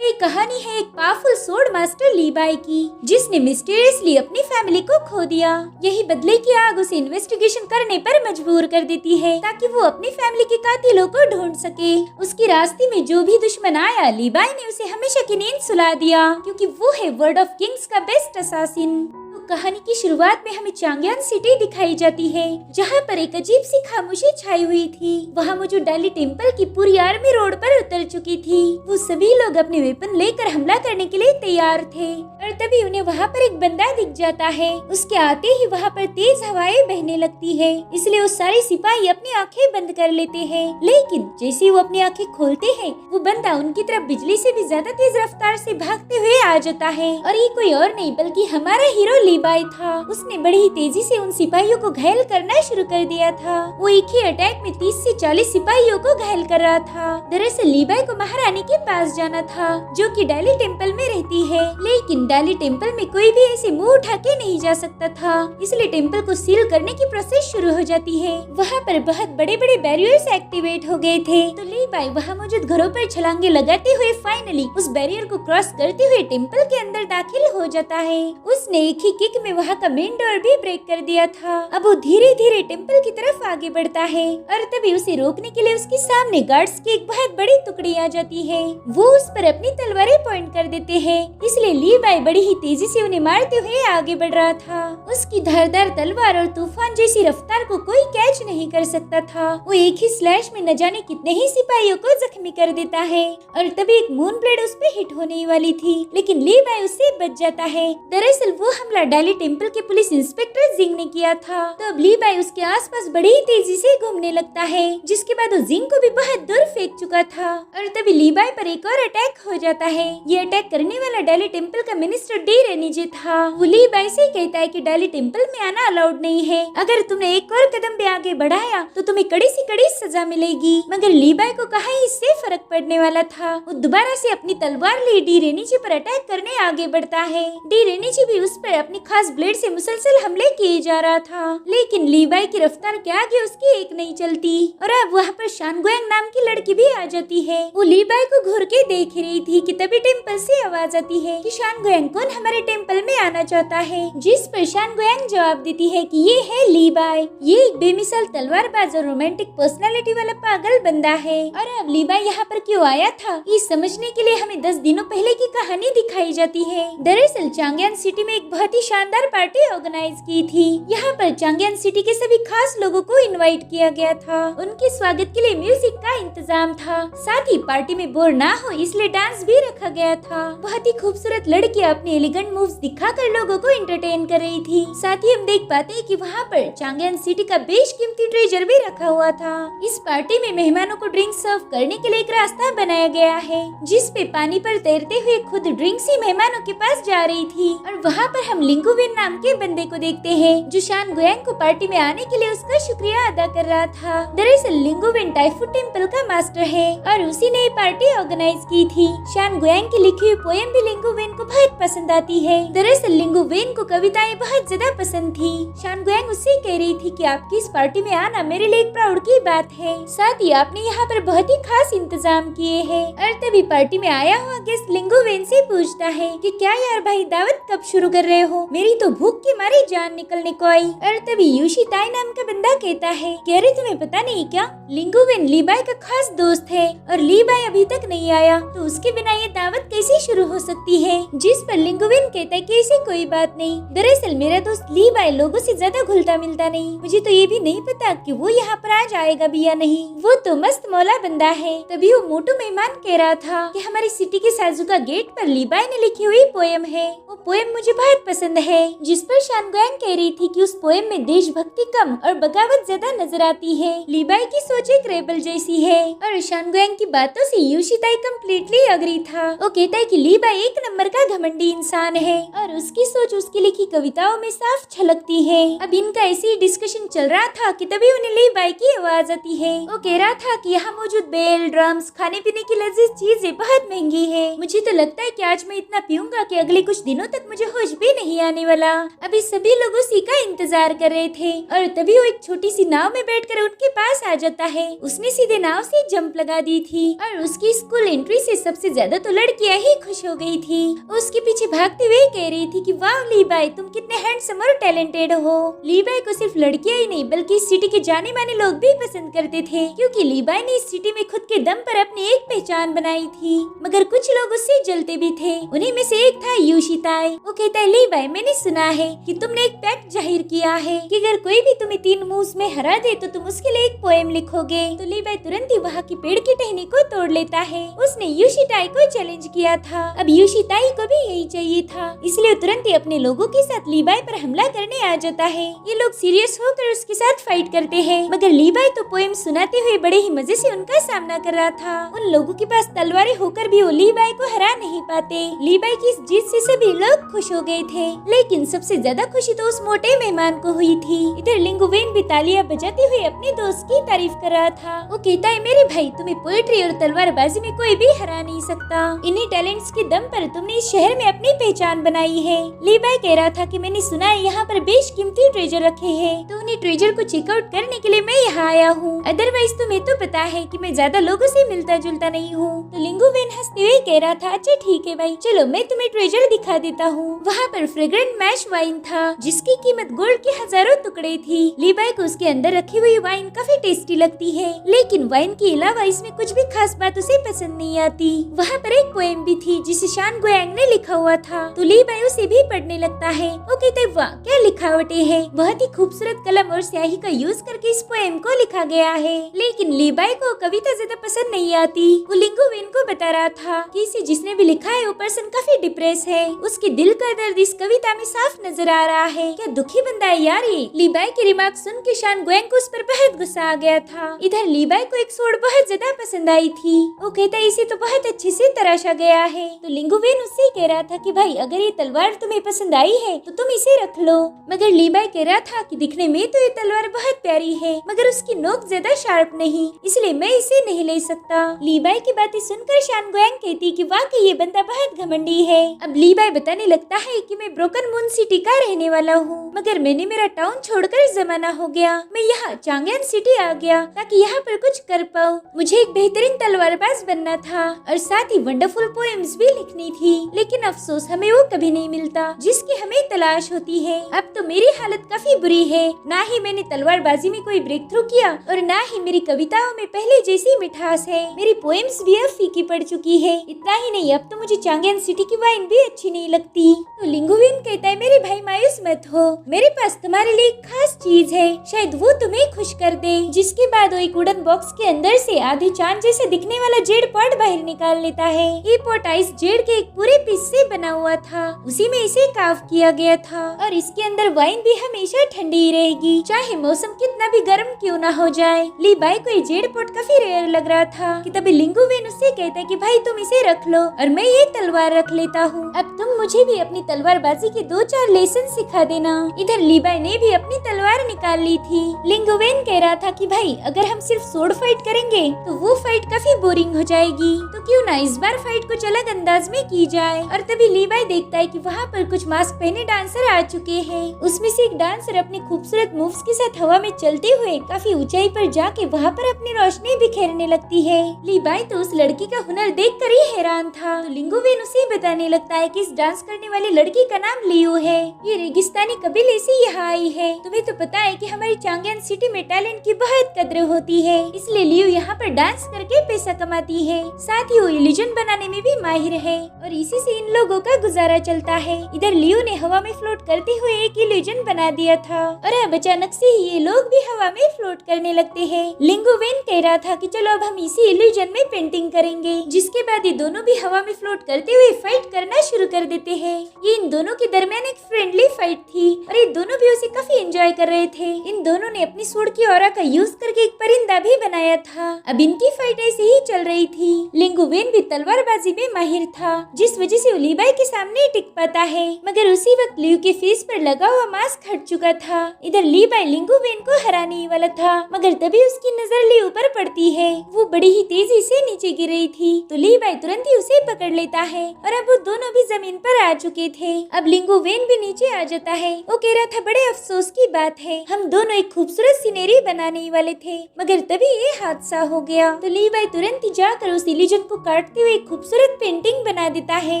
ये कहानी है एक पावरफुल सोर्ड मास्टर लीबाई की, जिसने मिस्टीरियसली अपनी फैमिली को खो दिया। यही बदले की आग उसे इन्वेस्टिगेशन करने पर मजबूर कर देती है ताकि वो अपनी फैमिली के कातिलों को ढूंढ सके। उसके रास्ते में जो भी दुश्मन आया, लीबाई ने उसे हमेशा की नींद सुला दिया, क्योंकि वो है वर्ड ऑफ किंग्स का बेस्ट असासिन। कहानी की शुरुआत में हमें चांगयान सिटी दिखाई जाती है, जहाँ पर एक अजीब सी खामोशी छाई हुई थी। वहाँ मौजूद डाली टेम्पल की पूरी आर्मी रोड पर उतर चुकी थी। वो सभी लोग अपने वेपन लेकर हमला करने के लिए तैयार थे और तभी उन्हें वहाँ पर एक बंदा दिख जाता है। उसके आते ही वहाँ पर तेज हवाएं बहने लगती है, इसलिए वो सारे सिपाही अपनी आंखें बंद कर लेते हैं। लेकिन जैसे ही वो अपनी आंखें खोलते हैं, वो बंदा उनकी तरफ बिजली से भी ज्यादा तेज रफ्तार से भागते हुए आ जाता है। और ये कोई और नहीं बल्कि हमारा हीरो लीबाई था। उसने बड़ी ही तेजी से उन सिपाहियों को घायल करना शुरू कर दिया था। वो एक ही अटैक में 30 से 40 सिपाहियों को घायल कर रहा था। दरअसल लीबाई को महारानी के पास जाना था, जो कि डाली टेम्पल में रहती है। लेकिन डाली टेम्पल में कोई भी ऐसे मुंह उठा के नहीं जा सकता था, इसलिए टेम्पल को सील करने की प्रोसेस शुरू हो जाती है। वहाँ पर बहुत बड़े बड़े बैरियर्स एक्टिवेट हो गए थे, तो लीबाई वहाँ मौजूद घरों पर छलांगे लगाते हुए फाइनली उस बैरियर को क्रॉस करते हुए टेम्पल के अंदर दाखिल हो जाता है। उसने एक ही किक में वहाँ का मेन डोर भी ब्रेक कर दिया था। अब वो धीरे धीरे टेम्पल की तरफ आगे बढ़ता है और तभी उसे रोकने के लिए उसके सामने गार्ड्स की एक बहुत बड़ी टुकड़ी आ जाती है। वो उस पर अपनी तलवारें पॉइंट कर देते हैं, इसलिए लीबाई बड़ी ही तेजी से उन्हें मारते हुए आगे बढ़ रहा था। उसकी धारदार तलवार और तूफान जैसी रफ्तार को कोई कैच नहीं कर सकता था। वो एक ही स्लैश में न जाने कितने ही सिपाहियों को जख्मी कर देता है और तभी एक मून ब्लेड उस पे हिट होने वाली थी, लेकिन लीबाई उससे बच जाता है। दरअसल वो हमला डाली टेम्पल के पुलिस इंस्पेक्टर जिंग ने किया था। तो अब लीबाई उसके आसपास बड़ी ही तेजी से घूमने लगता है, जिसके बाद वो जिंग को भी बहुत दूर फेंक चुका था। और तभी लीबाई पर एक और अटैक हो जाता है। ये अटैक करने वाला डाली टेम्पल का मिनिस्टर डी रेनिजे था। वो लीबाई से कहता है कि डाली टेम्पल में आना अलाउड नहीं है। अगर तुमने एक और कदम भी आगे बढ़ाया तो तुम्हें कड़ी से कड़ी सजा मिलेगी। मगर लीबाई को कहाँ इससे फर्क पड़ने वाला था। वो दोबारा से अपनी तलवार ले डी रेनिजे पर अटैक करने आगे बढ़ता है। डी रेनिजे भी उस पर अपनी खास ब्लेड से मुसलसल हमले किए जा रहा था, लेकिन लीबाई की रफ्तार के आगे उसकी एक नहीं चलती। और अब वहाँ पर शानगुएंग नाम की लड़की भी आ जाती है। वो लीबाई को घूर के देख रही थी कि तभी टेम्पल से आवाज आती है कि शानगुएंग कौन हमारे टेम्पल में आना चाहता है, जिस पर शानगुएंग जवाब देती है कि ये है लीबाई। ये एक बेमिसाल तलवारबाज और रोमांटिक पर्सनालिटी वाला पागल बंदा है। और अब लीबाई यहाँ पर क्यों आया था, ये समझने के लिए हमें 10 दिनों पहले की कहानी दिखाई जाती है। दरअसल चांगयान सिटी में एक बहुत ही शानदार पार्टी ऑर्गेनाइज की थी। यहाँ पर चांगयान सिटी के सभी खास लोगों को इनवाइट किया गया था। उनके स्वागत के लिए म्यूजिक का इंतजाम था, साथ ही पार्टी में बोर ना हो इसलिए डांस भी रखा गया था। बहुत ही खूबसूरत लड़कियां अपने एलिगेंट मूव्स दिखाकर लोगों को एंटरटेन कर रही थी। साथ ही हम देख पाते हैं कि वहाँ पर चांगयान सिटी का बेशकीमती ट्रेजर भी रखा हुआ था। इस पार्टी में मेहमानों को ड्रिंक सर्व करने के लिए एक रास्ता बनाया गया है, जिस पे पानी पर तैरते हुए खुद ड्रिंक्स ही मेहमानों के पास जा रही थी। और वहाँ पर हम लिंगुविन नाम के बंदे को देखते हैं, जो शानगुएंग को पार्टी में आने के लिए उसका शुक्रिया अदा कर रहा था। दरअसल लिंगुविन टाइफू टेम्पल का मास्टर है और उसी ने पार्टी ऑर्गेनाइज की थी। शानगुएंग की लिखी हुई पोएम भी लिंगुविन को बहुत पसंद आती है। दरअसल लिंगुविन को कविताएं बहुत ज्यादा पसंद थी। शानगुएंग उससे कह रही थी कि आपकी इस पार्टी में आना मेरे लिए एक प्राउड की बात है, साथ ही आपने यहाँ पर बहुत ही खास इंतजाम किए हैं। और तभी पार्टी में आया हुआ गेस्ट लिंगुविन से पूछता है कि क्या यार भाई दावत कब शुरू कर रहे हो, मेरी तो भूख के मारे जान निकलने को आई। और तभी यूशी ताई नाम का बंदा कहता है कि अरे तुम्हें पता नहीं क्या, लिंगुविन लीबाई का खास दोस्त है और लीबाई अभी तक नहीं आया, तो उसके बिना ये दावत कैसे शुरू हो सकती है। जिस पर लिंगुविन कहता है कि ऐसी कोई बात नहीं, दरअसल मेरा दोस्त लीबाई लोगों से ज्यादा घुलता मिलता नहीं, मुझे तो ये भी नहीं पता कि वो यहाँ पर आ जाएगा भी या नहीं। वो तो मस्त मौला बंदा है। तभी वो मोटू मेहमान कह रहा था कि हमारी सिटी के साजुका गेट पर लीबाई ने लिखी हुई पोएम है, वो पोएम मुझे बहुत पसंद है। जिस पर शानगुएंग कह रही थी कि उस पोएम में देशभक्ति कम और बगावत ज्यादा नजर आती है। लीबाई की सोच एक रेबल जैसी है। और शानगुएंग की बातों से यूशिताई कम्प्लीटली अग्री था। वो कहता है कि लीबाई एक नंबर का घमंडी इंसान है और उसकी सोच उसकी लिखी कविताओं में साफ झलकती है। अब इनका ऐसे ही डिस्कशन चल रहा था कि तभी उन्हें लीबाई की आवाज आती है। वो कह रहा था कि यहाँ मौजूद बेल, ड्रम्स, खाने पीने की लजीज चीजें बहुत महंगी है, मुझे तो लगता है कि आज मैं इतना पीऊंगा कि अगले कुछ दिनों तक मुझे होश भी नहीं आने वाला। अभी सभी लोग उसी का इंतजार कर रहे थे और तभी वो एक छोटी सी नाव में बैठकर उनके पास आ जाता है। उसने सीधे नाव से जंप लगा दी थी और उसकी स्कूल एंट्री से सबसे ज्यादा तो लड़कियां ही खुश हो गई थी। उसके पीछे भागते हुए कह रही थी कि वाह लीबाई, तुम कितने हैंडसम और टैलेंटेड हो। लीबाई को सिर्फ लड़कियां ही नहीं बल्कि इस सिटी के जाने माने लोग भी पसंद करते थे, क्योंकि लीबाई ने इस सिटी में खुद के दम पर अपनी एक पहचान बनाई थी। मगर कुछ लोग उससे जलते भी थे। उन्हीं में से एक था यूशिताई। वो कहता है, लीबाई मैंने सुना है कि तुमने एक पैक्ट जाहिर किया है कि अगर कोई भी तुम्हें 3 मूव्स में हरा दे तो तुम उसके लिए एक पोएम लिखोगे। तो लीबाई तुरंत ही वहाँ की पेड़ की टहनी को तोड़ लेता है। उसने यूशिताई को चैलेंज किया था। अब यूशिताई को भी यही चाहिए था, इसलिए तुरंत ही अपने लोगों के साथ लीबाई पर हमला करने आ जाता है। ये लोग सीरियस होकर उसके साथ फाइट करते हैं, मगर लीबाई तो पोएम सुनाते हुए बड़े ही मजे से उनका सामना कर रहा था। उन लोगों के पास तलवारें होकर भी वो लीबाई को हरा नहीं पाते। लीबाई की इस जीत से सभी लोग खुश हो गए थे, लेकिन सबसे ज्यादा खुशी तो उस मोटे मेहमान को हुई थी। इधर लिंगुवेन भी तालियां बजाते हुए अपने दोस्त की तारीफ कर रहा था। वो कहता है, मेरे भाई तुम्हें पोएट्री और तलवारबाजी में कोई भी हरा नहीं सकता। इन्हीं टैलेंट्स के दम पर तुमने इस शहर में अपनी पहचान बनाई है। लीबाई कह रहा था कि मैंने सुना है यहाँ पर बेशकीमती ट्रेजर रखे हैं, तो उन्हीं ट्रेजर को चेकआउट करने के लिए मैं यहाँ आया हूँ। अदरवाइज तुम्हें तो पता है कि मैं ज्यादा लोगों से मिलता जुलता नहीं हूँ। तो लिंगुवेन हंसते हुए कह रहा था, अच्छा ठीक है भाई, चलो मैं तुम्हें ट्रेजर दिखा देता हूँ। वहाँ पर फ्रेग्रेंट मैश वाइन था जिसकी कीमत गोल्ड के हजारों टुकड़े थी। लीबाई को उसके अंदर रखी हुई वाइन काफी टेस्टी लगती है, लेकिन वाइन के अलावा इसमें कुछ भी खास बात उसे पसंद नहीं आती। वहाँ पर एक पोएम भी थी जिसे शान गुएंग ने लिखा हुआ था, तो लीबाई उसे भी पढ़ने लगता है। वो कहते, वाह क्या लिखावटें हैं, बहुत ही खूबसूरत कलम और स्याही का यूज करके इस पोएम को लिखा गया है। लेकिन लीबाई को कविता ज्यादा पसंद नहीं आती। वो लिंगुवेन को बता रहा था कि इसे जिसने भी लिखा है वो पर्सन काफी डिप्रेस है। उसके दिल का दर्द इस कविता में साफ नजर आ रहा है। क्या दुखी बंदा है यार ये। लीबाई की रिमार्क सुन के शान गुएंग को उस पर बहुत गुस्सा आ गया था। इधर लीबाई को एक सोड बहुत ज्यादा पसंद आई थी। वो कहता है, इसे तो बहुत अच्छे से तराशा गया है। तो लिंगुवेन उससे कह रहा था कि भाई अगर ये तलवार तुम्हें पसंद आई है तो तुम इसे रख लो। मगर लीबाई कह रहा था कि दिखने में तो ये तलवार बहुत प्यारी है, मगर उसकी नोक ज्यादा शार्प नहीं, इसलिए मैं इसे नहीं ले सकता। लीबाई की बातें सुनकर शान गुएंग कहती कि वाकई ये बंदा बहुत घमंडी है। अब लीबाई बताने लगता है कि मैं ब्रोकन मून सिटी का रहने वाला हूँ, मगर मैंने मेरा टाउन छोड़कर जमाना हो गया। मैं यहाँ चांगेन सिटी आ गया ताकि यहाँ पर कुछ कर पाऊँ। मुझे एक बेहतरीन तलवारबाज बनना था और साथ ही वंडरफुल पोएम्स भी लिखनी थी, लेकिन अफसोस हमें वो कभी नहीं मिलता जिसकी हमें तलाश होती है। अब तो मेरी हालत काफी बुरी है, ना ही मैंने तलवारबाजी में कोई ब्रेक थ्रू किया और ना ही मेरी कविताओं में पहले जैसी मिठास है। मेरी पोएम्स भी अब फीकी पड़ चुकी है। इतना ही नहीं, अब तो मुझे चांगेन सिटी की वाइन भी अच्छी नहीं लगती। तो लिंगुवेन कहता है, मेरे भाई मायूस मत हो, मेरे पास तुम्हारे लिए एक खास चीज है, शायद वो तुम्हें खुश कर दे। जिसके बाद वो एक वुडन बॉक्स के अंदर से आधे चांद जैसे दिखने वाला जेड पॉट बाहर निकाल लेता है। ये पॉट आइस जेड के एक पूरे पीस से बना हुआ था, उसी में इसे काफ किया गया था और इसके अंदर वाइन भी हमेशा ठंडी ही रहेगी, चाहे मौसम कितना भी गर्म क्यों ना हो जाए। लीबाई को ये जेड पॉट काफी रेयर लग रहा था कि तभी लिंगुवेन उससे कहता है कि भाई तुम इसे रख लो और मैं ये तलवार रख लेता हूँ। अब तुम मुझे भी अपनी तलवारबाजी के 2-4 लेसन सिखा देना। इधर लीबाई ने भी अपनी तलवार निकाल ली थी। लिंगुवेन कह रहा था कि भाई अगर हम सिर्फ सोड फाइट करेंगे तो वो फाइट काफी बोरिंग हो जाएगी, तो क्यों ना इस बार फाइट कुछ अलग अंदाज में की जाए। और तभी लीबाई देखता है कि वहाँ पर कुछ मास्क पहने डांसर आ चुके हैं। उसमें से एक डांसर अपने खूबसूरत मूव्स के साथ हवा में चलते हुए काफी ऊंचाई पर जाके वहाँ पर अपनी रोशनी बिखेरने लगती है। लीबाई तो उस लड़की का हुनर देखकर ही हैरान था। तो लिंगुवेन उसे बताने लगता है कि इस डांस करने वाली लड़की का नाम लियो है। ये रेगिस्तानी कबीले से यहाँ आई है। तुम्हें तो पता है कि हमारी चांगेन सिटी में टैलेंट की बहुत कद्र होती है, इसलिए लियो यहाँ पर डांस करके पैसा कमाती है। साथ ही वो इल्यूजन बनाने में भी माहिर है और इसी से इन लोगों का गुजारा चलता है। इधर लियो ने हवा में फ्लोट करते हुए एक इल्यूजन बना दिया था और अब अचानक से ये लोग भी हवा में फ्लोट करने लगते हैं। लिंगुवेन कह रहा था कि चलो अब हम इसी इल्यूजन में पेंटिंग करेंगे, जिसके बाद ये दोनों भी हवा में फ्लोट करते हुए फाइट करना शुरू कर देते हैं। ये इन दोनों के दरमियान एक फ्रेंडली फाइट थी और ये दोनों भी उसे काफी एंजॉय कर रहे थे। इन दोनों ने अपनी सूंड की ऑरा का यूज करके एक परिंदा भी बनाया था। अब इनकी फाइट ऐसे ही चल रही थी। लिंगुवेन भी तलवारबाजी में माहिर था, जिस वजह से वो लीबाई के सामने टिक पाता है, मगर उसी वक्त लियो के फेस पर लगा हुआ मास्क हट चुका था। इधर लीबाई लिंगुवेन को हराने ही वाला था, मगर तभी उसकी नजर लियो पर पड़ती है। वो बड़ी ही तेजी से नीचे गिर रही थी, तो लीबाई तुरंत ही उसे पकड़ लेता है और अब वो दोनों भी जमीन पर आ चुके थे। अब लिंगुवेन भी नीचे आ जाता है। वो कह रहा था बड़े अफसोस की बात है, हम दोनों एक खूबसूरत सीनरी बनाने वाले थे, मगर तभी ये हादसा हो गया। तो लीवाई तुरंत ही जाकर उस इल्यूजन को काटते हुए एक खूबसूरत पेंटिंग बना देता है।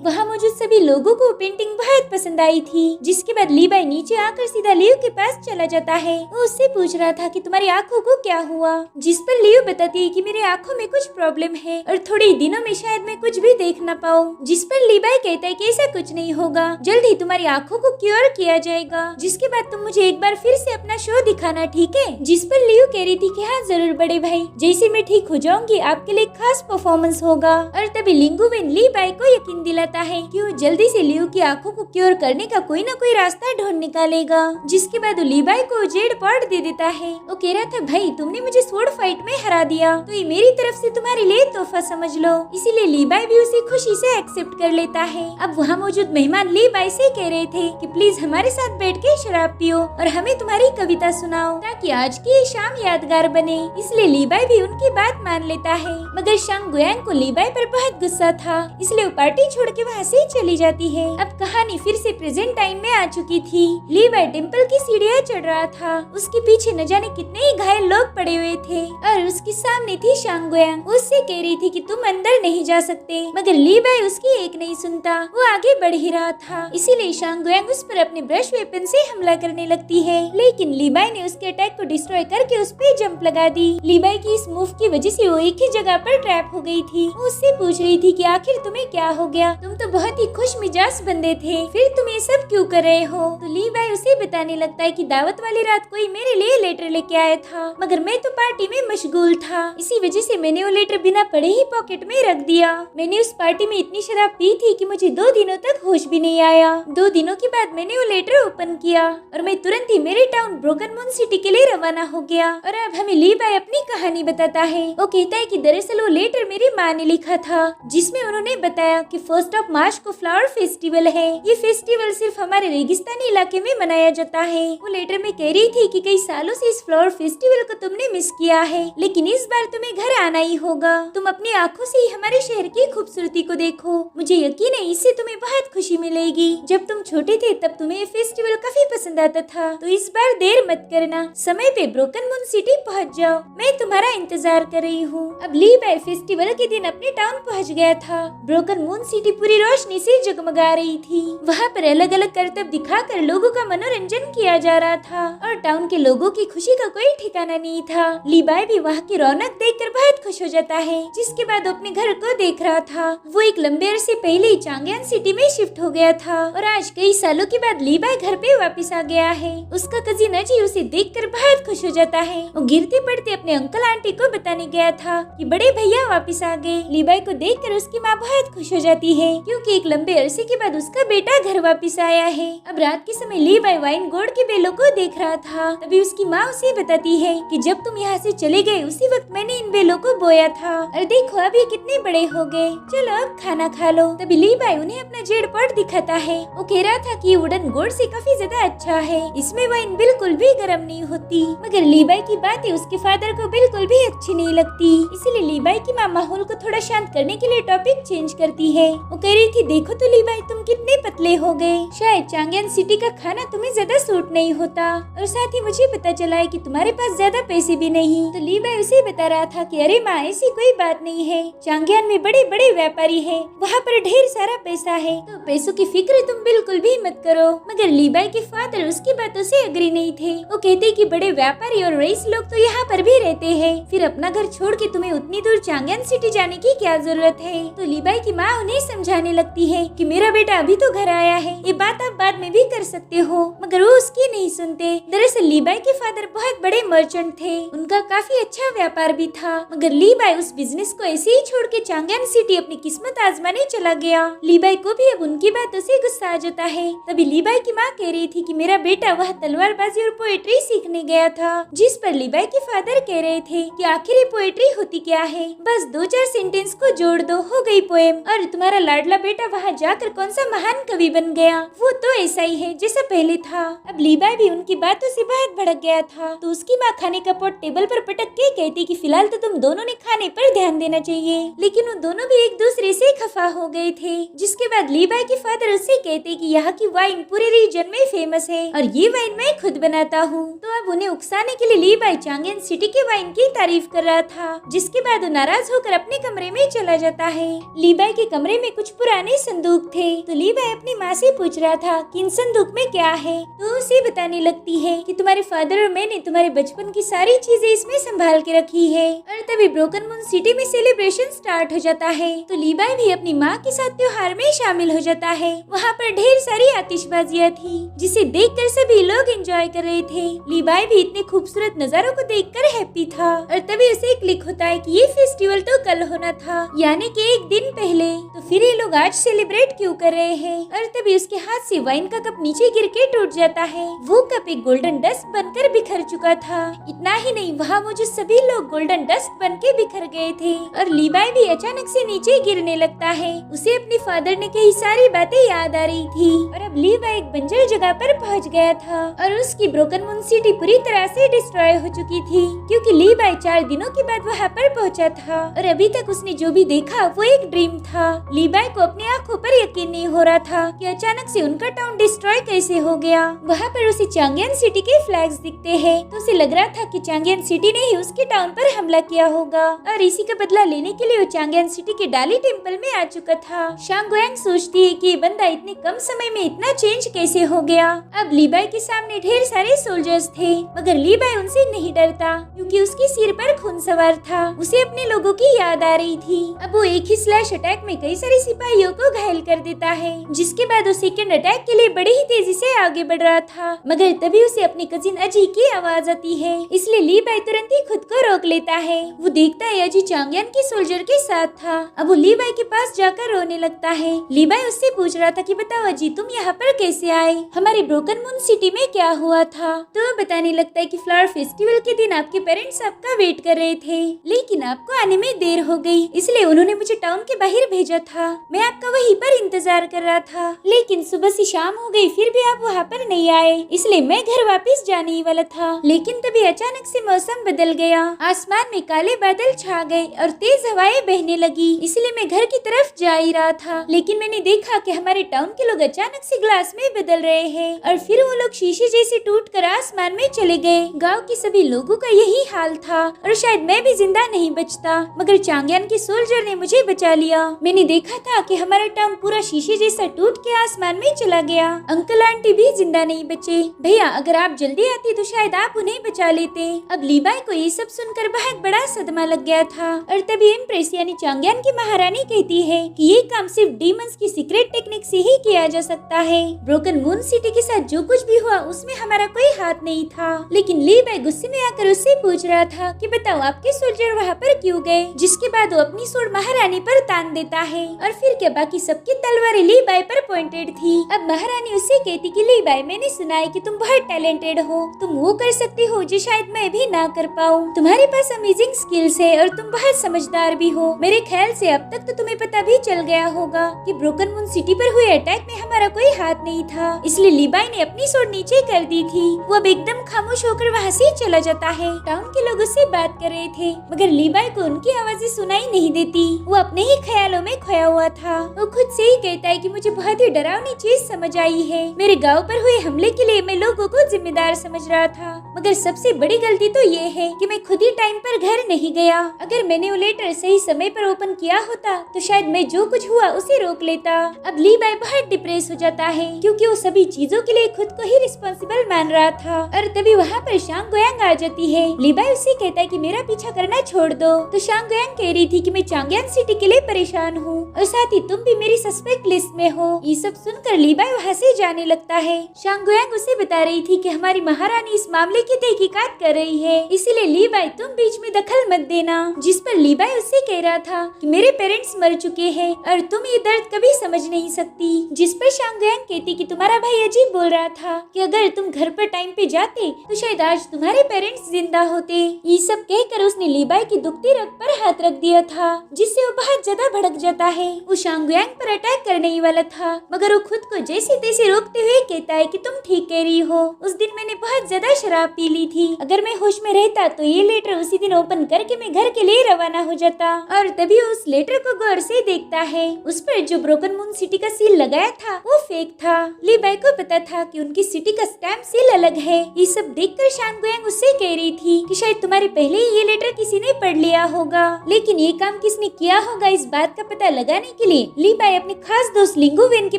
वहाँ मौजूद सभी लोगों को पेंटिंग बहुत पसंद आई थी, जिसके बाद लीवाई नीचे आकर सीधा लियो के पास चला जाता है। वो उससे पूछ रहा था कि तुम्हारी आंखों को क्या हुआ, जिस पर लियो बताती है कि मेरी आंखों में कुछ प्रॉब्लम है और थोड़े ही दिनों में शायद मैं कुछ भी देख ना पाऊँ। जिस पर लीवाई कहता है कि ऐसा कुछ नहीं होगा, जल्द ही तुम्हारी आंखों को क्योर किया जाएगा, जिसके बाद तुम मुझे एक बार फिर से अपना शो दिखाना, ठीक है। जिस पर लियो कह रही थी कि हाँ जरूर बड़े भाई, जैसे मैं ठीक हो जाऊंगी आपके लिए खास परफॉर्मेंस होगा। और तभी लिंगुवेन लीबाई को यकीन दिलाता है कि वो जल्दी से लियो की आंखों को क्योर करने का कोई न कोई रास्ता ढूंढ निकालेगा। जिसके बाद वो लीबाई को जेड पॉट दे देता है। वो कह रहा था भाई तुमने मुझे स्वॉर्ड फाइट में हरा दिया, तो ये मेरी तरफ से तुम्हारे लिए तोहफा समझ लो। इसीलिए लीबाई भी उसे खुशी से एक्सेप्ट कर लेता है। अब वहाँ मौजूद मेहमान लीबाई से कह रहे थे कि प्लीज हमारे साथ बैठ के शराब पियो और हमें तुम्हारी कविता सुनाओ, ताकि आज की ये शाम यादगार बने। इसलिए लीबाई भी उनकी बात मान लेता है, मगर शांग गुयांग को लीबाई पर बहुत गुस्सा था, इसलिए वो पार्टी छोड़ के वहाँ से चली जाती है। अब कहानी फिर से प्रेजेंट टाइम में आ चुकी थी। लीबाई टेम्पल की सीढ़ियाँ चढ़ रहा था, उसके पीछे न जाने कितने ही घायल लोग पड़े हुए थे और उसके सामने थी शांग गुयांग। उससे कह रही थी कि तुम अंदर नहीं जा सकते, मगर लीबाई उसकी एक नहीं सुनता, वो आगे बढ़ ही रहा था। इसीलिए शांग गुयांग उस पर अपने ब्रश वेपन से हमला करने लगती है, लेकिन लीबाई ने उसके अटैक को डिस्ट्रॉय करके उस पे जंप लगा दी। लीबाई की इस मूव की वजह से वो एक ही जगह पर ट्रैप हो गई थी। वो उससे पूछ रही थी कि आखिर तुम्हें क्या हो गया, तुम तो बहुत ही खुश मिजाज बंदे थे, फिर तुम ये सब क्यों कर रहे हो। तो लीबाई उसे बताने लगता है कि दावत वाली रात कोई मेरे लिए लेटर लेके आया था, मगर मैं तो पार्टी में मशगूल था, इसी वजह से मैंने वो लेटर बिना पढ़े ही पॉकेट में रख दिया। मैंने उस पार्टी में इतनी शराब पी थी कि मुझे 2 दिनों तक होश भी नहीं आया। 2 दिनों के बाद मैंने वो लेटर ओपन किया और मैं तुरंत ही मेरे टाउन ब्रोकन मून सिटी के लिए रवाना हो गया। और अब हमें लीबाई अपनी कहानी बताता है। वो कहता है कि दरअसल वो लेटर मेरी माँ ने लिखा था, जिसमें उन्होंने बताया कि 1 मार्च को फ्लावर फेस्टिवल है। ये फेस्टिवल सिर्फ हमारे रेगिस्तानी इलाके में मनाया जाता है। वो लेटर में कह रही थी कि कई सालों से इस फ्लावर फेस्टिवल को तुमने मिस किया है, लेकिन इस बार तुम्हें घर आना ही होगा। तुम अपनी आँखों से ही हमारे शहर की खूबसूरती को देखो, मुझे यकीन है इससे तुम्हें बहुत खुशी मिलेगी। जब तुम छोटे थे तब तुम्हें ये फेस्टिवल काफी पसंद आता था, तो इस बार देर मत करना, समय पे ब्रोकन मून सिटी पहुंच जाओ, मैं तुम्हारा इंतजार कर रही हूँ। अब लीबाई फेस्टिवल के दिन अपने टाउन पहुंच गया था। ब्रोकन मून सिटी पूरी रोशनी से जगमगा रही थी। वहाँ पर अलग अलग करतब दिखाकर लोगों का मनोरंजन किया जा रहा था और टाउन के लोगों की खुशी का कोई ठिकाना नहीं था। लीबाई भी वहाँ की रौनक देखकर बहुत खुश हो जाता है। जिसके बाद वो अपने घर को देख रहा था। वो एक लंबे अरसे पहले ही चांगयान सिटी में शिफ्ट हो गया था और आज कई सालों के बाद लीबाई घर पे वापस आ गया है। उसका कजिन अजी उसे देखकर बहुत खुश हो जाता है। वो गिरते पड़ते अपने अंकल आंटी को बताने गया था कि बड़े भैया वापस आ गए। लीबाई को देखकर उसकी माँ बहुत खुश हो जाती है, क्योंकि एक लंबे अरसे के बाद उसका बेटा घर वापस आया है। अब रात के समय लीबाई वाइन गोड के बेलों को देख रहा था। तभी उसकी माँ उसे बताती है कि जब तुम यहाँ से चले गए उसी वक्त मैंने इन बेलों को बोया था और देखो अब ये कितने बड़े हो गए, चलो अब खाना खा लो। तभी लीबाई उन्हें अपना जेड पॉट दिखाता है। वो कह रहा था कि वुडन गोड से काफी ज्यादा अच्छा है, इसमें वाइन बिल्कुल भी गर्म नहीं होती। मगर लीबाई की बातें उसके फादर को बिल्कुल भी अच्छी नहीं लगती, इसीलिए लीबाई की माँ माहौल को थोड़ा शांत करने के लिए टॉपिक चेंज करती है। वो कह रही थी देखो तो लीबाई तुम कितने पतले हो गए, शायद चांगयान सिटी का खाना तुम्हें ज्यादा सूट नहीं होता, और साथ ही मुझे पता चला है कि तुम्हारे पास ज्यादा पैसे भी नहीं। तो लीबाई उसे बता रहा था कि अरे माँ ऐसी कोई बात नहीं है, चांगयान में बड़े बड़े व्यापारी है, वहाँ पर ढेर सारा पैसा है, तो पैसों की फिक्र तुम बिल्कुल भी मत करो। मगर लीबाई के फादर उसकी बातों से एग्री नहीं थे। वो कहते कि बड़े व्यापारी और रईस लोग तो यहाँ पर भी रहते हैं, फिर अपना घर छोड़ के तुम्हें उतनी दूर चांगयान सिटी जाने की क्या जरूरत है। तो लीबाई की माँ उन्हें समझाने लगती है कि मेरा बेटा अभी तो घर आया है, ये बात आप बाद में भी कर सकते हो, मगर वो उसकी नहीं सुनते। दरअसल लीबाई के फादर बहुत बड़े मर्चेंट थे, उनका काफी अच्छा व्यापार भी था, मगर लीबाई उस बिजनेस को ऐसे ही छोड़ के चांगयान सिटी अपनी किस्मत आजमाने चला गया। लीबाई को भी अब उनकी बातों से गुस्सा आ जाता है। तभी लीबाई की माँ कह रही थी कि मेरा बेटा वह तलवारबाजी और पोएट्री सीखने गया था, जिस पर लीबाई के फादर कह रहे थे कि आखिर ये पोएट्री होती क्या है, बस 2-4 सेंटेंस को जोड़ दो, हो गई पोएम, और तुम्हारा लाडला बेटा वहाँ जाकर कौन सा महान कवि बन गया, वो तो ऐसा ही है जैसा पहले था। अब लीबाई भी उनकी बातों से बहुत भड़क गया था, तो उसकी माँ खाने का पॉट टेबल पर पटक के कहती कि फिलहाल तो तुम दोनों ने खाने पर ध्यान देना चाहिए। लेकिन वो दोनों भी एक दूसरे से खफा हो गए थे। जिसके बाद लीबाई के फादर उससे कहते कि यहाँ की वाइन पूरे रीजन में फेमस है और ये वाइन मैं खुद बनाता हूँ। तो अब उन्हें उकसाने के लिए लीबाई चांगियन सिटी के वाइन की तारीफ कर रहा था। जिसके बाद वो नाराज होकर अपने कमरे में चला जाता है। लीबाई के कमरे में कुछ पुराने संदूक थे। तो लीबाई अपनी माँ से पूछ रहा था कि इन संदूक में क्या है। तो उसे बताने लगती है कि तुम्हारे फादर और मैंने तुम्हारे बचपन की सारी चीजें इसमें संभाल के रखी है। और तभी ब्रोकन मून सिटी में सेलिब्रेशन स्टार्ट हो जाता है। तो लीबाई भी अपनी माँ के साथ त्योहार में शामिल हो जाता है। वहाँ पर ढेर सारी आतिशबाजियाँ थी जिसे देखकर सभी लोग एंजॉय कर रहे थे। लीबाई भी इतने खूबसूरत नजारों को देखकर हैप्पी था। और तभी उसे क्लिक होता है कि ये फेस्टिवल तो कल होना था, यानी कि एक दिन पहले। तो फिर ये लोग आज सेलिब्रेट क्यों कर रहे हैं। और तभी उसके हाथ से वाइन का कप नीचे गिर के टूट जाता है। वो कप एक गोल्डन डस्ट बनकर बिखर चुका था। इतना ही नहीं, वहाँ मौजूद सभी लोग गोल्डन डस्ट बन के बिखर गए थे। और लीबाई भी अचानक से नीचे गिरने लगता है। उसे अपने फादर ने कही सारी बातें याद आ रही थी। और अब लीबाई एक बंजर जगह पर पहुंच गया था और उसकी ब्रोकन मून सिटी पूरी तरह से डिस्ट्रॉय हो चुकी थी, क्योंकि लीबाई 4 दिनों के बाद वहाँ पर पहुंचा था। और अभी तक उसने जो भी देखा वो एक ड्रीम था। लीबाई को अपनी आंखों पर यकीन नहीं हो रहा था कि अचानक से उनका टाउन डिस्ट्रॉय कैसे हो गया। वहाँ पर उसे चांगियन सिटी के फ्लैग्स दिखते हैं। तो उसे लग रहा था कि चांगियन सिटी ने ही उसके टाउन पर हमला किया होगा और इसी का बदला लेने के लिए वो चांगियन सिटी के डाली टेम्पल में आ चुका था। शांगोयांग सोचती है कि ये बंदा इतने कम समय में इतना चेंज कैसे हो गया। अब लीबाई के सामने ढेर सारे सोल्जर्स थे, मगर लीबाई उनसे नहीं डरता क्योंकि उसके सिर पर खून सवार था। उसे अपने लोगों की याद आ रही थी। अब वो एक ही स्लैश अटैक में कई सारे सिपाहियों को घायल कर देता है। जिसके बाद वो सेकंड अटैक के लिए बड़ी ही तेजी से आगे बढ़ रहा था, मगर तभी उसे अपनी कजिन अजी की आवाज आती है। इसलिए लीबाई तुरंत ही खुद को रोक लेता है। वो देखता है अजी चांगियन के सोल्जर के साथ था। अब वो लीबाई के पास जाकर रोने लगता है। लीबाई उससे पूछ रहा था कि बताओ अजी, तुम यहाँ पर कैसे आए, हमारे ब्रोकन मून सिटी में क्या हुआ था। तो वो बताने लगता है कि फ्लावर फेस्टिवल के दिन आपके पेरेंट्स आपका वेट कर रहे थे, लेकिन आपको आने में देर हो गई, इसलिए उन्होंने मुझे टाउन के बाहर भेजा था। मैं आपका वहीं पर इंतजार कर रहा था, लेकिन सुबह से शाम हो गई फिर भी आप वहाँ पर नहीं आए, इसलिए मैं घर वापस जाने ही वाला था। लेकिन तभी अचानक से मौसम बदल गया। आसमान में काले बादल छा गए और तेज हवाएं बहने लगी, इसलिए मैं घर की तरफ जा ही रहा था। लेकिन मैंने देखा कि हमारे टाउन के लोग अचानक से ग्लास में बदल रहे हैं और फिर वो लोग शीशे जैसे टूटकर आसमान में चले गए। गांव के सभी लोगों का यही हाल था और शायद मैं भी जिंदा नहीं बचता, मगर चांगियन के सोल्जर ने मुझे बचा लिया। मैंने देखा था कि हमारा टाउन पूरा शीशे जैसा टूट के आसमान में चला गया। अंकल आंटी भी जिंदा नहीं बचे। भैया, अगर आप जल्दी आते तो शायद आप उन्हें बचा लेते। अब लीबाई को ये सब सुनकर बहुत बड़ा सदमा लग गया था। और तभी एम्प्रेस यानी चांगियन की महारानी कहती है कि ये काम सिर्फ डीमंस की सीक्रेट टेक्निक से ही किया जा सकता है। ब्रोकन मून सिटी के साथ जो कुछ भी हुआ उसमें हमारा कोई हाथ नहीं था। लेकिन लीबाई गुस्से में आकर उससे पूछ रहा था कि बताओ आपके सोल्जर वहाँ पर क्यों गए। जिसके बाद वो अपनी सोड महारानी पर तान देता है और फिर क्या बाकी सबकी तलवारें लीबाई पर पॉइंटेड थी। अब महारानी उससे कहती कि लीबाई, मैंने सुना है कि तुम बहुत टैलेंटेड हो, तुम वो कर सकती हो जो शायद मैं भी ना कर पाऊँ। तुम्हारे पास अमेजिंग स्किल्स है और तुम बहुत समझदार भी हो। मेरे ख्याल से अब तक तो तुम्हें पता भी चल गया होगा कि ब्रोकन मून सिटी पर हुए अटैक में हमारा कोई हाथ नहीं था, इसलिए लीबाई ने अपनी सोड नीचे कर दी थी। वो अब एकदम खामोश होकर वहाँ से चला जाता है। टाउन के लोग उससे बात कर रहे थे, मगर लीबाई को उनकी आवाजें सुनाई नहीं देती। वो अपने ही ख्यालों में खोया हुआ था। वो खुद से ही कहता है कि मुझे बहुत ही डरावनी चीज समझ आई है। मेरे गाँव पर हुए हमले के लिए मैं लोगों को जिम्मेदार समझ रहा था, मगर सबसे बड़ी गलती तो ये है कि मैं खुद ही टाइम पर घर नहीं गया। अगर मैंने वो लेटर सही समय पर ओपन किया होता तो शायद मैं जो कुछ हुआ उसे रोक लेता। अब लीबाई बहुत डिप्रेस हो जाता है क्योंकि वो सभी चीजों के लिए खुद को ही रिस्पॉन्सिबल मान रहा था। और तभी वहाँ पर शांगोयांग आ जाती है। लीबाई उससे कहता है कि मेरा पीछा करना छोड़ दो। तो शांगोयांग कह रही थी कि मैं चांगियन सिटी के लिए परेशान हूँ और साथ ही तुम भी मेरी सस्पेक्ट लिस्ट में हो। ये सब सुनकर लीबाई वहाँ से जाने लगता है। शांगोयांग उसे बता रही थी कि हमारी महारानी इस मामले की तहकीकात कर रही है, इसीलिए लीबाई तुम बीच में दखल मत देना। जिस पर लीबाई उससे कह रहा था कि मेरे पेरेंट्स मर चुके हैं और तुम ये दर्द कभी समझ नहीं सकती। जिस पर शांगोयांग कहती कि तुम्हारा भाई अजीब बोल रहा था कि अगर तुम घर पर टाइम पे जाते तो शायद आज तुम्हारे पेरेंट्स जिंदा होते। ये सब कहकर उसने लीबाई की दुखती रग पर हाथ रख दिया था, जिससे वो बहुत ज्यादा भड़क जाता है। वो शांगोयांग पर अटैक करने ही वाला था, मगर वो खुद को जैसे तैसे रोकते हुए कहता है कि तुम ठीक कह रही हो, उस दिन मैंने बहुत ज्यादा शराब पी ली थी। अगर मैं होश में रहता तो ये लेटर उसी दिन ओपन करके मैं घर के लिए रवाना हो जाता। और तभी उस लेटर को गौर से देखता है। उस पर जो ब्रोकन मून सिटी का सील लगाया था वो फेक था। ली बाई को पता था कि उनकी सिटी का स्टैम्प सील अलग है। ये सब देखकर शांग गुयांग उससे कह रही थी कि शायद तुम्हारे पहले ही ये लेटर किसी ने पढ़ लिया होगा, लेकिन ये काम किसने किया होगा इस बात का पता लगाने के लिए ली बाई अपने खास दोस्त लिंगू वेन के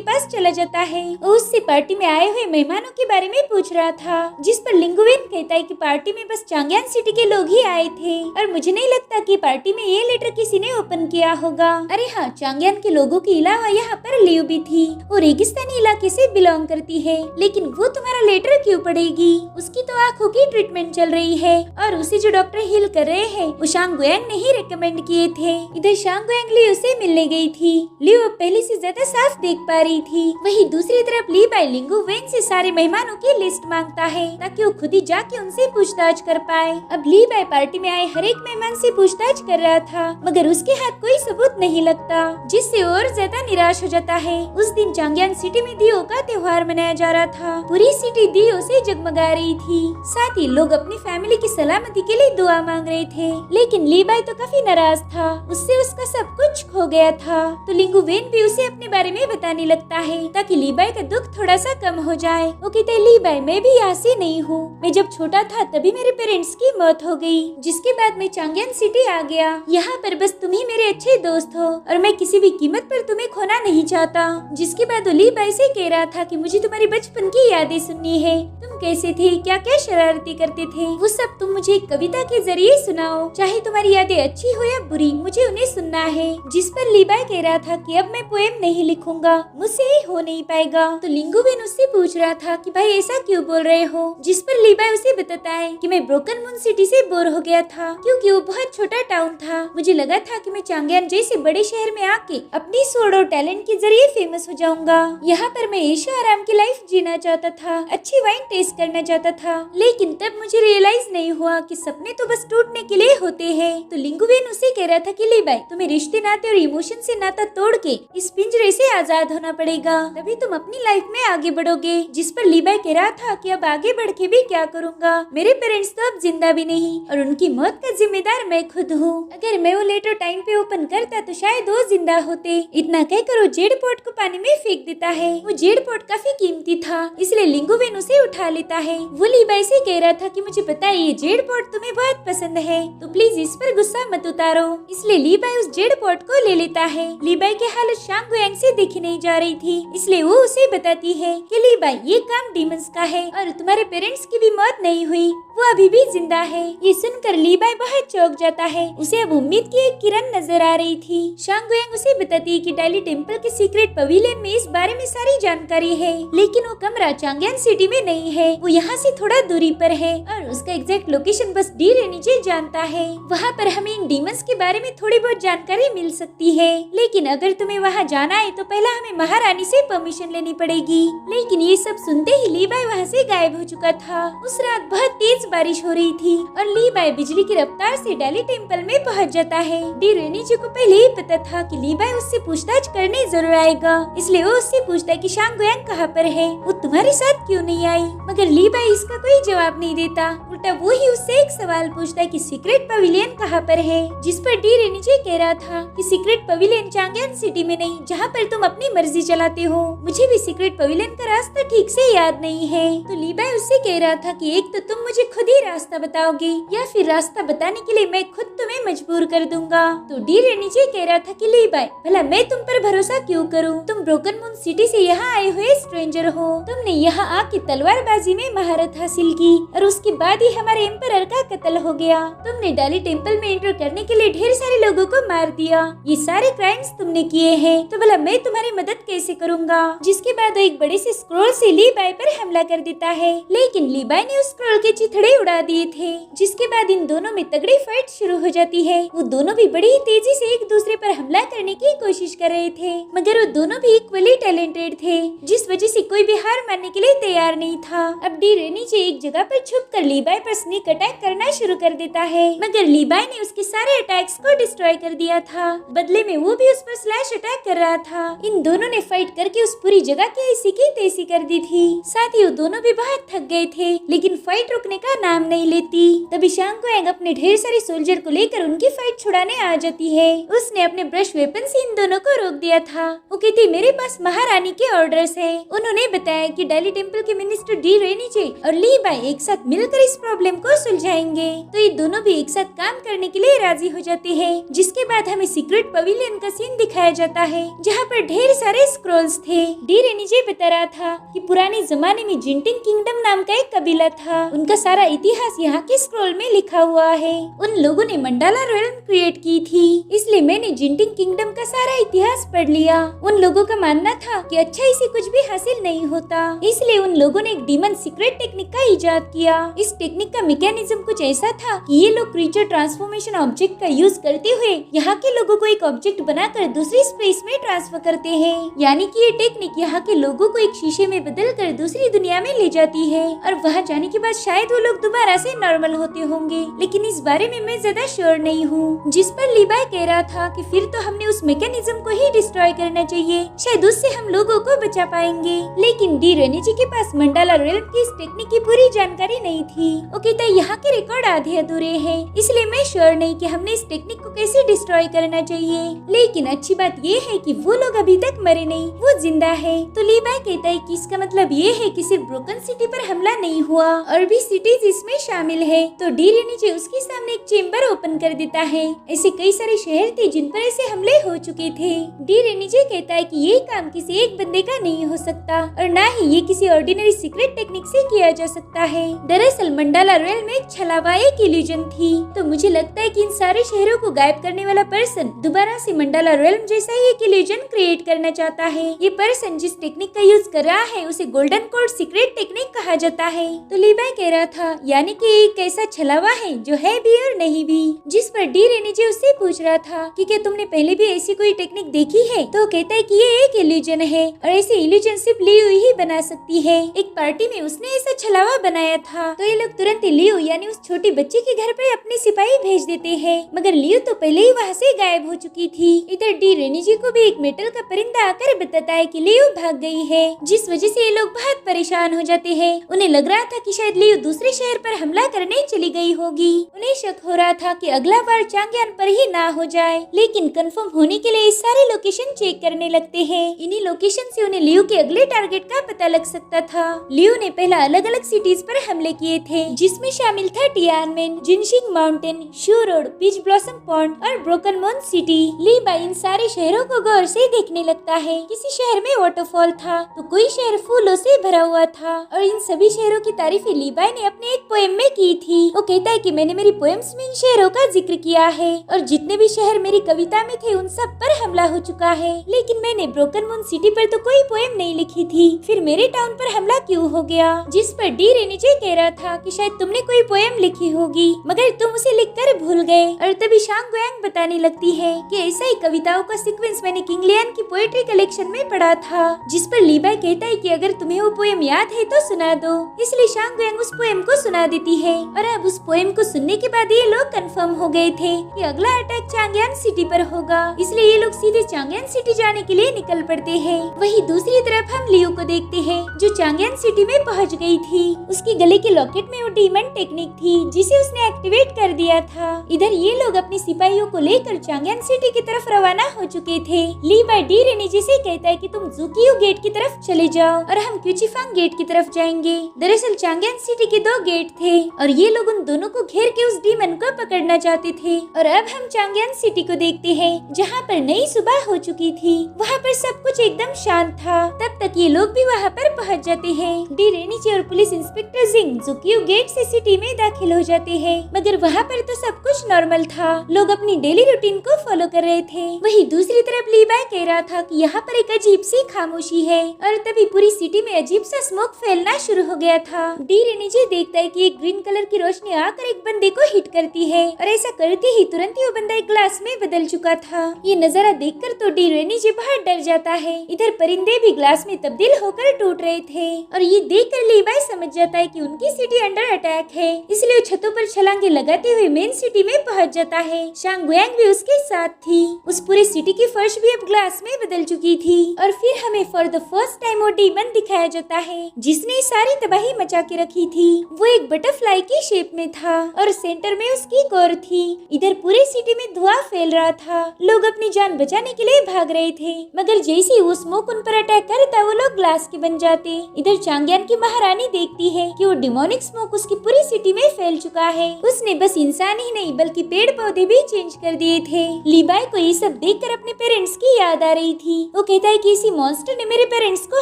पास चला जाता है और उससे पार्टी में आए हुए मेहमानों के बारे में पूछ रहा था, जिस पर लिंगू वेन कहता है कि पार्टी में बस चांगयान सिटी के लोग ही आए थे और मुझे नहीं लगता कि पार्टी में ये लेटर किसी ने ओपन किया होगा। अरे हाँ, चांगयान के लोगों के अलावा यहाँ पर लियू भी थी, वो रेगिस्तानी इलाके से बिलोंग करती है, लेकिन वो तुम्हारा लेटर क्यों पढ़ेगी? उसकी तो आँखों की ट्रीटमेंट चल रही है और उसे जो डॉक्टर हील कर रहे हैं वो शांग गुयांग ने ही रेकमेंड किए थे। इधर शांग गुयांग लियू से मिलने गई थी। लियू पहले से ज्यादा साफ देख पा रही थी। वहीं दूसरी तरफ ली बाई लिंगू वेन से सारे मेहमानों की लिस्ट मांगता है ताकि वो खुद ही जाके उनसे पूछताछ कर पाए। अब ली बाई पार्टी में आए हर एक मेहमान से पूछताछ कर रहा था, मगर उसके हाथ कोई सबूत नहीं लगता, जिससे और ज्यादा निराश हो जाता है। उस दिन चांगयान सिटी में दियो का त्योहार मनाया जा रहा था। पूरी सिटी दियो से जगमगा रही थी। साथ ही लोग अपनी फैमिली की सलामती के लिए दुआ मांग रहे थे, लेकिन ली बाई तो काफी नाराज था। उससे उसका सब कुछ खो गया था। तो लिंगू वेन भी उसे अपने बारे में बताने लगता है ताकि ली बाई का दुख थोड़ा सा कम हो जाए। वो कहते ली बाई, मैं भी यहाँ से नहीं हूँ। मैं जब छोटा था तभी मेरे पेरेंट्स की मौत हो गई, जिसके बाद मैं चांगयान सिटी आ गया। यहाँ पर बस तुम ही मेरे अच्छे दोस्त हो और मैं किसी भी कीमत पर तुम्हें खोना नहीं चाहता। जिसके बाद वो ली बाई से कह रहा था कि मुझे तुम्हारी बचपन की यादें सुननी है। तुम कैसे थे, क्या क्या शरारती करते थे, वो सब तुम मुझे कविता के जरिए सुनाओ। चाहे तुम्हारी यादें अच्छी हो या बुरी, मुझे उन्हें सुनना है। जिस पर ली बाई कह रहा था कि अब मैं पोएम नहीं लिखूंगा, मुझसे हो नहीं पाएगा। तो लिंगू वेन उससे पूछ रहा था कि भाई ऐसा क्यों बोल रहे हो? जिस पर ली बाई उसे बताता है कि मैं ब्रोकन मून सिटी से बोर हो गया था, क्योंकि वो बहुत छोटा टाउन था। मुझे लगा था कि मैं चांगयान जैसे बड़े शहर में आके अपनी सोड और टैलेंट के जरिए फेमस हो जाऊंगा। यहाँ पर मैं ऐशो आराम की लाइफ जीना चाहता था, अच्छी वाइन टेस्ट करना चाहता था, लेकिन तब मुझे रियलाइज नहीं हुआ कि सपने तो बस टूटने के लिए होते हैं। तो लिंगू वेन उसे कह रहा था कि ली बाई, तुम्हें रिश्ते नाते और इमोशन से नाता तोड़ के इस पिंजरे से आजाद होना पड़ेगा, तभी तुम अपनी लाइफ में आगे बढ़ोगे। जिस पर ली बाई कह रहा था कि अब आगे बढ़ के भी क्या करूँगा, मेरे पेरेंट्स तो अब जिंदा भी नहीं और उनकी मौत का जिम्मेदार मैं खुद हूँ। अगर मैं वो लेटर टाइम पे ओपन करता तो शायद वो जिंदा होते। इतना कहकर वो जेड पॉट को पानी में फेंक देता है। वो जेड पॉट काफी कीमती था, इसलिए लिंगू वेन उसे उठा लेता है। वो ली बाई से कह रहा था कि मुझे पता है ये जेड पॉट तुम्हें बहुत पसंद है, तो प्लीज इस पर गुस्सा मत उतारो। इसलिए ली बाई उस जेड पॉट को ले लेता है। ली बाई की हालत शांग गुयांग से देखी नहीं जा रही थी, इसलिए वो उसे बताती है कि ली बाई, ये काम डीमंस का है और तुम्हारे पेरेंट्स की भी मौत नहीं हुई, वो अभी भी जिंदा है। ये सुनकर ली बाई बहुत चौंक जाता है। उसे अब उम्मीद की एक किरण नजर आ रही थी। शांग गुयांग उसे बताती है कि डायली टेम्पल के सीक्रेट पवेलियन में इस बारे में सारी जानकारी है, लेकिन वो कमरा चांगयान सिटी में नहीं है, वो यहाँ से थोड़ा दूरी पर है और उसका एग्जैक्ट लोकेशन बस डी रेनिजे जानता है। वहाँ पर हमें इन डीमंस के बारे में थोड़ी बहुत जानकारी मिल सकती है, लेकिन अगर तुम्हें वहाँ जाना है तो पहला हमें महारानी से परमिशन लेनी पड़ेगी। लेकिन ये सब सुनते ही ली बाई वहाँ से गायब हो चुका था। उस रात बहुत तेज बारिश हो रही थी और ली बाई बिजली की रफ्तार से डाली टेम्पल में पहुँच जाता है। डी रेनिजे को पहले ही पता था कि ली बाई उससे पूछताछ करने जरूर आएगा, इसलिए वो उससे पूछता है कि शांग गुयांग कहाँ पर है, वो तुम्हारे साथ क्यों नहीं आई? मगर ली बाई इसका कोई जवाब नहीं देता, उल्टा वो ही उससे एक सवाल पूछता है कि सीक्रेट पवेलियन कहाँ पर है। जिस पर डी रेनिजे कह रहा था कि सीक्रेट पवेलियन चांगयान सिटी में नहीं, जहाँ पर तुम अपनी मर्जी चलाते हो। मुझे भी सीक्रेट पवेलियन का रास्ता ठीक से याद नहीं है। तो ली बाई उससे कह रहा था कि एक तो तुम मुझे खुद ही रास्ता बताओगे या फिर रास्ता बताने के लिए मैं खुद तुम्हें मजबूर कर दूंगा। तो डी रेनिजे कह रहा था कि ली बाई, भला मैं तुम पर भरोसा क्यों करूं? तुम ब्रोकन मून सिटी से यहाँ आए हुए स्ट्रेंजर हो, तुमने यहाँ आके तलवारबाजी में महारत हासिल की और उसके बाद ही हमारे एम्परर का कत्ल हो गया। तुमने डाली टेम्पल में एंटर करने के लिए ढेर सारे लोगों को मार दिया। ये सारे क्राइम्स तुमने किए हैं, तो भला मैं तुम्हारी मदद कैसे करूँगा? जिसके बाद वो एक बड़े से स्क्रोल से ली बाई पर हमला कर देता है, लेकिन ली बाई ने उस स्क्रोल के चिथड़े उड़ा दिए थे। जिसके बाद इन दोनों में तगड़ी फाइट शुरू हो जाती है। वो दोनों भी बड़ी तेजी से एक दूसरे पर हमला करने की कोशिश कर रहे थे, मगर वो दोनों भी इक्वली टैलेंटेड थे, जिस वजह से कोई भी हार मानने के लिए तैयार नहीं था। अब डी रेनी जे एक जगह पर छुपकर लीबाई पर स्नीक अटैक करना शुरू कर देता है, मगर लीबाई ने उसके सारे अटैक्स को डिस्ट्रॉय कर दिया था। बदले में वो भी उस पर स्लैश अटैक कर रहा था। इन दोनों ने फाइट करके उस पूरी जगह की ऐसी की तैसी कर दी थी। साथ ही वो दोनों भी बहुत थक गए थे, लेकिन फाइट रुकने का नाम नहीं लेती। तभी शांग गुएंग अपने ढेर सारे सोल्जर को लेकर उनकी फाइट छुड़ाने आ जाती है। उसने अपने ब्रश वेपन से इन दोनों को रोक दिया था। वो कहती मेरे पास महारानी के ऑर्डर्स है। उन्होंने बताया कि डाली टेम्पल के मिनिस्टर डी रेनीजे और ली बाई एक साथ मिलकर इस प्रॉब्लम को सुलझाएंगे। तो ये दोनों भी एक साथ काम करने के लिए राजी हो जाते हैं। जिसके बाद हमें सीक्रेट पवेलियन का सीन दिखाया जाता है, जहाँ पर ढेर सारे स्क्रोल्स थे। डी रेनीजे बता रहा था कि पुराने जमाने में जिंटिंग किंगडम नाम का एक कबीला था। उनका सारा इतिहास यहाँ के स्क्रोल में लिखा हुआ है। उन लोगों ने मंडाला रेल्म क्रिएट की थी, इसलिए मैंने जिंटिंग किंगडम का सारा इतिहास पढ़ लिया। उन लोगों का मानना था कि अच्छाई से कुछ भी हासिल नहीं होता, इसलिए उन लोगों ने एक डीमन सीक्रेट टेक्निक का इजाद किया। इस टेक्निक का मैकेनिज्म कुछ ऐसा था कि ये लोग क्रीचर ट्रांसफॉर्मेशन ऑब्जेक्ट का यूज करते हुए यहाँ के लोगों को एक ऑब्जेक्ट बनाकर दूसरी स्पेस में ट्रांसफर करते हैं। यानी कि ये टेक्निक यहाँ के लोगों को एक शीशे में बदलकर दूसरी दुनिया में ले जाती है और वहाँ जाने के बाद शायद वो लोग दोबारा से नॉर्मल होते होंगे, लेकिन इस बारे में मैं ज्यादा श्योर नहीं हूँ। जिस पर लीबाई कह रहा था कि फिर तो हमने उस मैकेनिज्म को ही डिस्ट्रॉय करना चाहिए, शायद उससे हम लोगों को बचा पाएंगे। लेकिन डी रेनीजे के पास मंडाला रेल्म की इस टेक्निक की पूरी जानकारी नहीं थी। वो कहता है यहाँ के रिकॉर्ड आधे अधूरे हैं, इसलिए मैं श्योर नहीं कि हमने इस टेक्निक को कैसे डिस्ट्रॉय करना चाहिए। लेकिन अच्छी बात ये है कि वो लोग अभी तक मरे नहीं, वो जिंदा है। तो लीबाई कहता है कि इसका मतलब ये है कि सिर्फ ब्रोकन सिटी पर हमला नहीं हुआ और भी सिटीज इसमें शामिल है। तो डी रेनीजे उसके सामने एक चेम्बर ओपन कर देता है। ऐसे कई सारे शहर थे जिन पर ऐसे हमले हो चुके थे। डी रेनीजे कहता है कि ये काम किसी एक बंदे का नहीं हो सकता और ना ही ये किसी ऑर्डिनरी सीक्रेट टेक्निक से किया जा सकता है। दरअसल मंडाला रेल में एक छलावा एक इल्यूजन थी। तो मुझे लगता है कि इन सारे शहरों को गायब करने वाला पर्सन दोबारा से मंडाला रेल्म जैसा ही एक इल्यूजन क्रिएट करना चाहता है। ये पर्सन जिस टेक्निक का यूज कर रहा है उसे गोल्डन कोड सीक्रेट टेक्निक कहा जाता है। तो लीबाई कह रहा था यानी कि एक ऐसा छलावा है जो है भी और नहीं भी। जिस पर डी रेनीजे उससे पूछ रहा था कि क्या तुमने पहले भी ऐसी कोई टेक्निक देखी है? तो कहता है कि ये एक इल्यूजन है और ऐसे इल्यूजन सिर्फ लियो ही बना सकती है। एक पार्टी में उसने ऐसा छलावा बनाया था। तो ये लोग तुरंत लियो यानी उस छोटी बच्ची के घर पर अपने सिपाही भेज देते हैं, मगर लियो तो पहले ही वहाँ से गायब हो चुकी थी। इधर डी रेनीजे को भी एक मेटल का परिंदा आकर बताता है कि लियो भाग गई है, जिस वजह से ये लोग बहुत परेशान हो जाते हैं। उन्हें लग रहा था कि शायद लियो दूसरे शहर पर हमला करने चली गई होगी। उन्हें शक हो रहा था कि अगला बार चांगयान पर ही ना हो जाए, लेकिन कंफर्म होने के लिए सारे लोकेशन चेक करने लगते हैं। इन्हीं लोकेशन से उन्हें लियो के अगले टारगेट का पता लग सकता था। लियो ने पहला अलग अलग सिटीज पर हमले किए थे, जिसमें शामिल था टियानमेन, जिनशिंग माउंटेन, शू रोड, पीच ब्लॉसम पॉन्ड और ब्रोकन मून सिटी। लीबाई इन सारे शहरों को गौर से देखने लगता है। किसी शहर में वाटरफॉल था तो कोई शहर फूलों से भरा हुआ था और इन सभी शहरों की तारीफें लीबाई ने अपने एक पोएम में की थी। वो कहता है कि मैंने मेरी पोएम्स में इन शहरों का जिक्र किया है और जितने भी शहर मेरी कविता में थे उन सब पर हमला हो चुका है, लेकिन मैंने ब्रोकन मून सिटी पर तो कोई पोएम नहीं लिखी थी, फिर मेरे टाउन पर हमला क्यों हो गया? जिस पर डी रेनीजे कह रहा था कि शायद तुमने कोई पोएम लिखी होगी मगर तुम उसे लिखकर भूल गए। और तभी शांग गुएंग बताने लगती है कि ऐसा ही कविताओं का सीक्वेंस मैंने किंग लियान की पोएट्री कलेक्शन में पढ़ा था। जिस पर लीबाई कहता है कि अगर तुम्हें वो पोएम याद है तो सुना दो। इसलिए शांग गुएंग उस पोएम को सुना देती है और अब उस पोएम को सुनने के बाद ये लोग कंफर्म हो गए थे कि अगला अटैक चांगयान सिटी पर होगा, इसलिए ये लोग सीधे चांगयान सिटी जाने के लिए निकल पड़ते हैं। वही दूसरी तरफ हम लियो को देखते हैं जो चांगयान सिटी में पहुंच गई थी। उसके गले के लॉकेट में वो डीमन टेक्निक थी जिसे उसने एक्टिवेट कर दिया था। इधर ये लोग अपने सिपाहियों को लेकर चांगयान सिटी की तरफ रवाना हो चुके थे। लीबाई डी रेनीजे से कहता है कि तुम जुकियो गेट की तरफ चले जाओ और हम क्यूचिफांग गेट की तरफ जाएंगे। दरअसल चांगयान सिटी के 2 गेट थे और ये लोग उन दोनों को घेर के उस डीमन को पकड़ना चाहते थे। और अब हम चांगयान सिटी को देखते हैं जहाँ पर नई सुबह हो चुकी थी। वहाँ पर सब कुछ एकदम शांत था। तब तक ये लोग भी वहाँ पर पहुँच जाते हैं। डी रेनीजे और पुलिस इंस्पेक्टर जिंग जुकियो गेट से सिटी में दाखिल हो जाते हैं, मगर वहाँ पर तो सब कुछ नॉर्मल था। लोग अपनी डेली रूटीन को फॉलो कर रहे थे। वही दूसरी तरफ लीबाई कह रहा था कि यहाँ पर एक अजीब सी खामोशी है और तभी पूरी सिटी में अजीब सा स्मोक फैलना शुरू हो गया था। डी रेनीजे देखता है कि एक ग्रीन कलर की रोशनी आकर एक बंदे को हिट करती है और ऐसा करते ही तुरंत ही वो बंदा एक ग्लास में बदल चुका था। ये नजारा देखकर तो डी रेनीजे बहुत डर जाता है। इधर परिंदे भी ग्लास में तब्दील होकर टूट रहे थे और ये देखकर लीवाई समझ जाता है कि उनकी सिटी अंडर अटैक है, इसलिए वो छतों पर छलांगे लगाते हुए मेन सिटी में पहुंच जाता है। शांगुयांग भी उसके साथ थी। उस पूरी सिटी की फर्श भी अब ग्लास में बदल चुकी थी और फिर हमें फॉर द फर्स्ट टाइम वो डीमन दिखाया जाता है जिसने सारी तबाही मचा के रखी थी। वो एक बटरफ्लाई की शेप में था और सेंटर में उसकी कोर थी। इधर पूरे सिटी में धुआं फैल रहा था। लोग अपनी जान बचाने के लिए भाग रहे थे, मगर जैसे ही वो स्मोक उन पर अटैक करता वो लोग ग्लास के बन जाते। इधर चांगयान की महारानी देखती है कि वो डिमोनिक स्मोक उसकी पूरी सिटी में फैल चुका है। उसने बस इंसान ही नहीं बल्कि पेड़ पौधे भी चेंज कर दिए थे। लीबाई को ये सब देखकर अपने पेरेंट्स की याद आ रही थी। वो कहता है कि इसी मॉन्स्टर ने मेरे पेरेंट्स को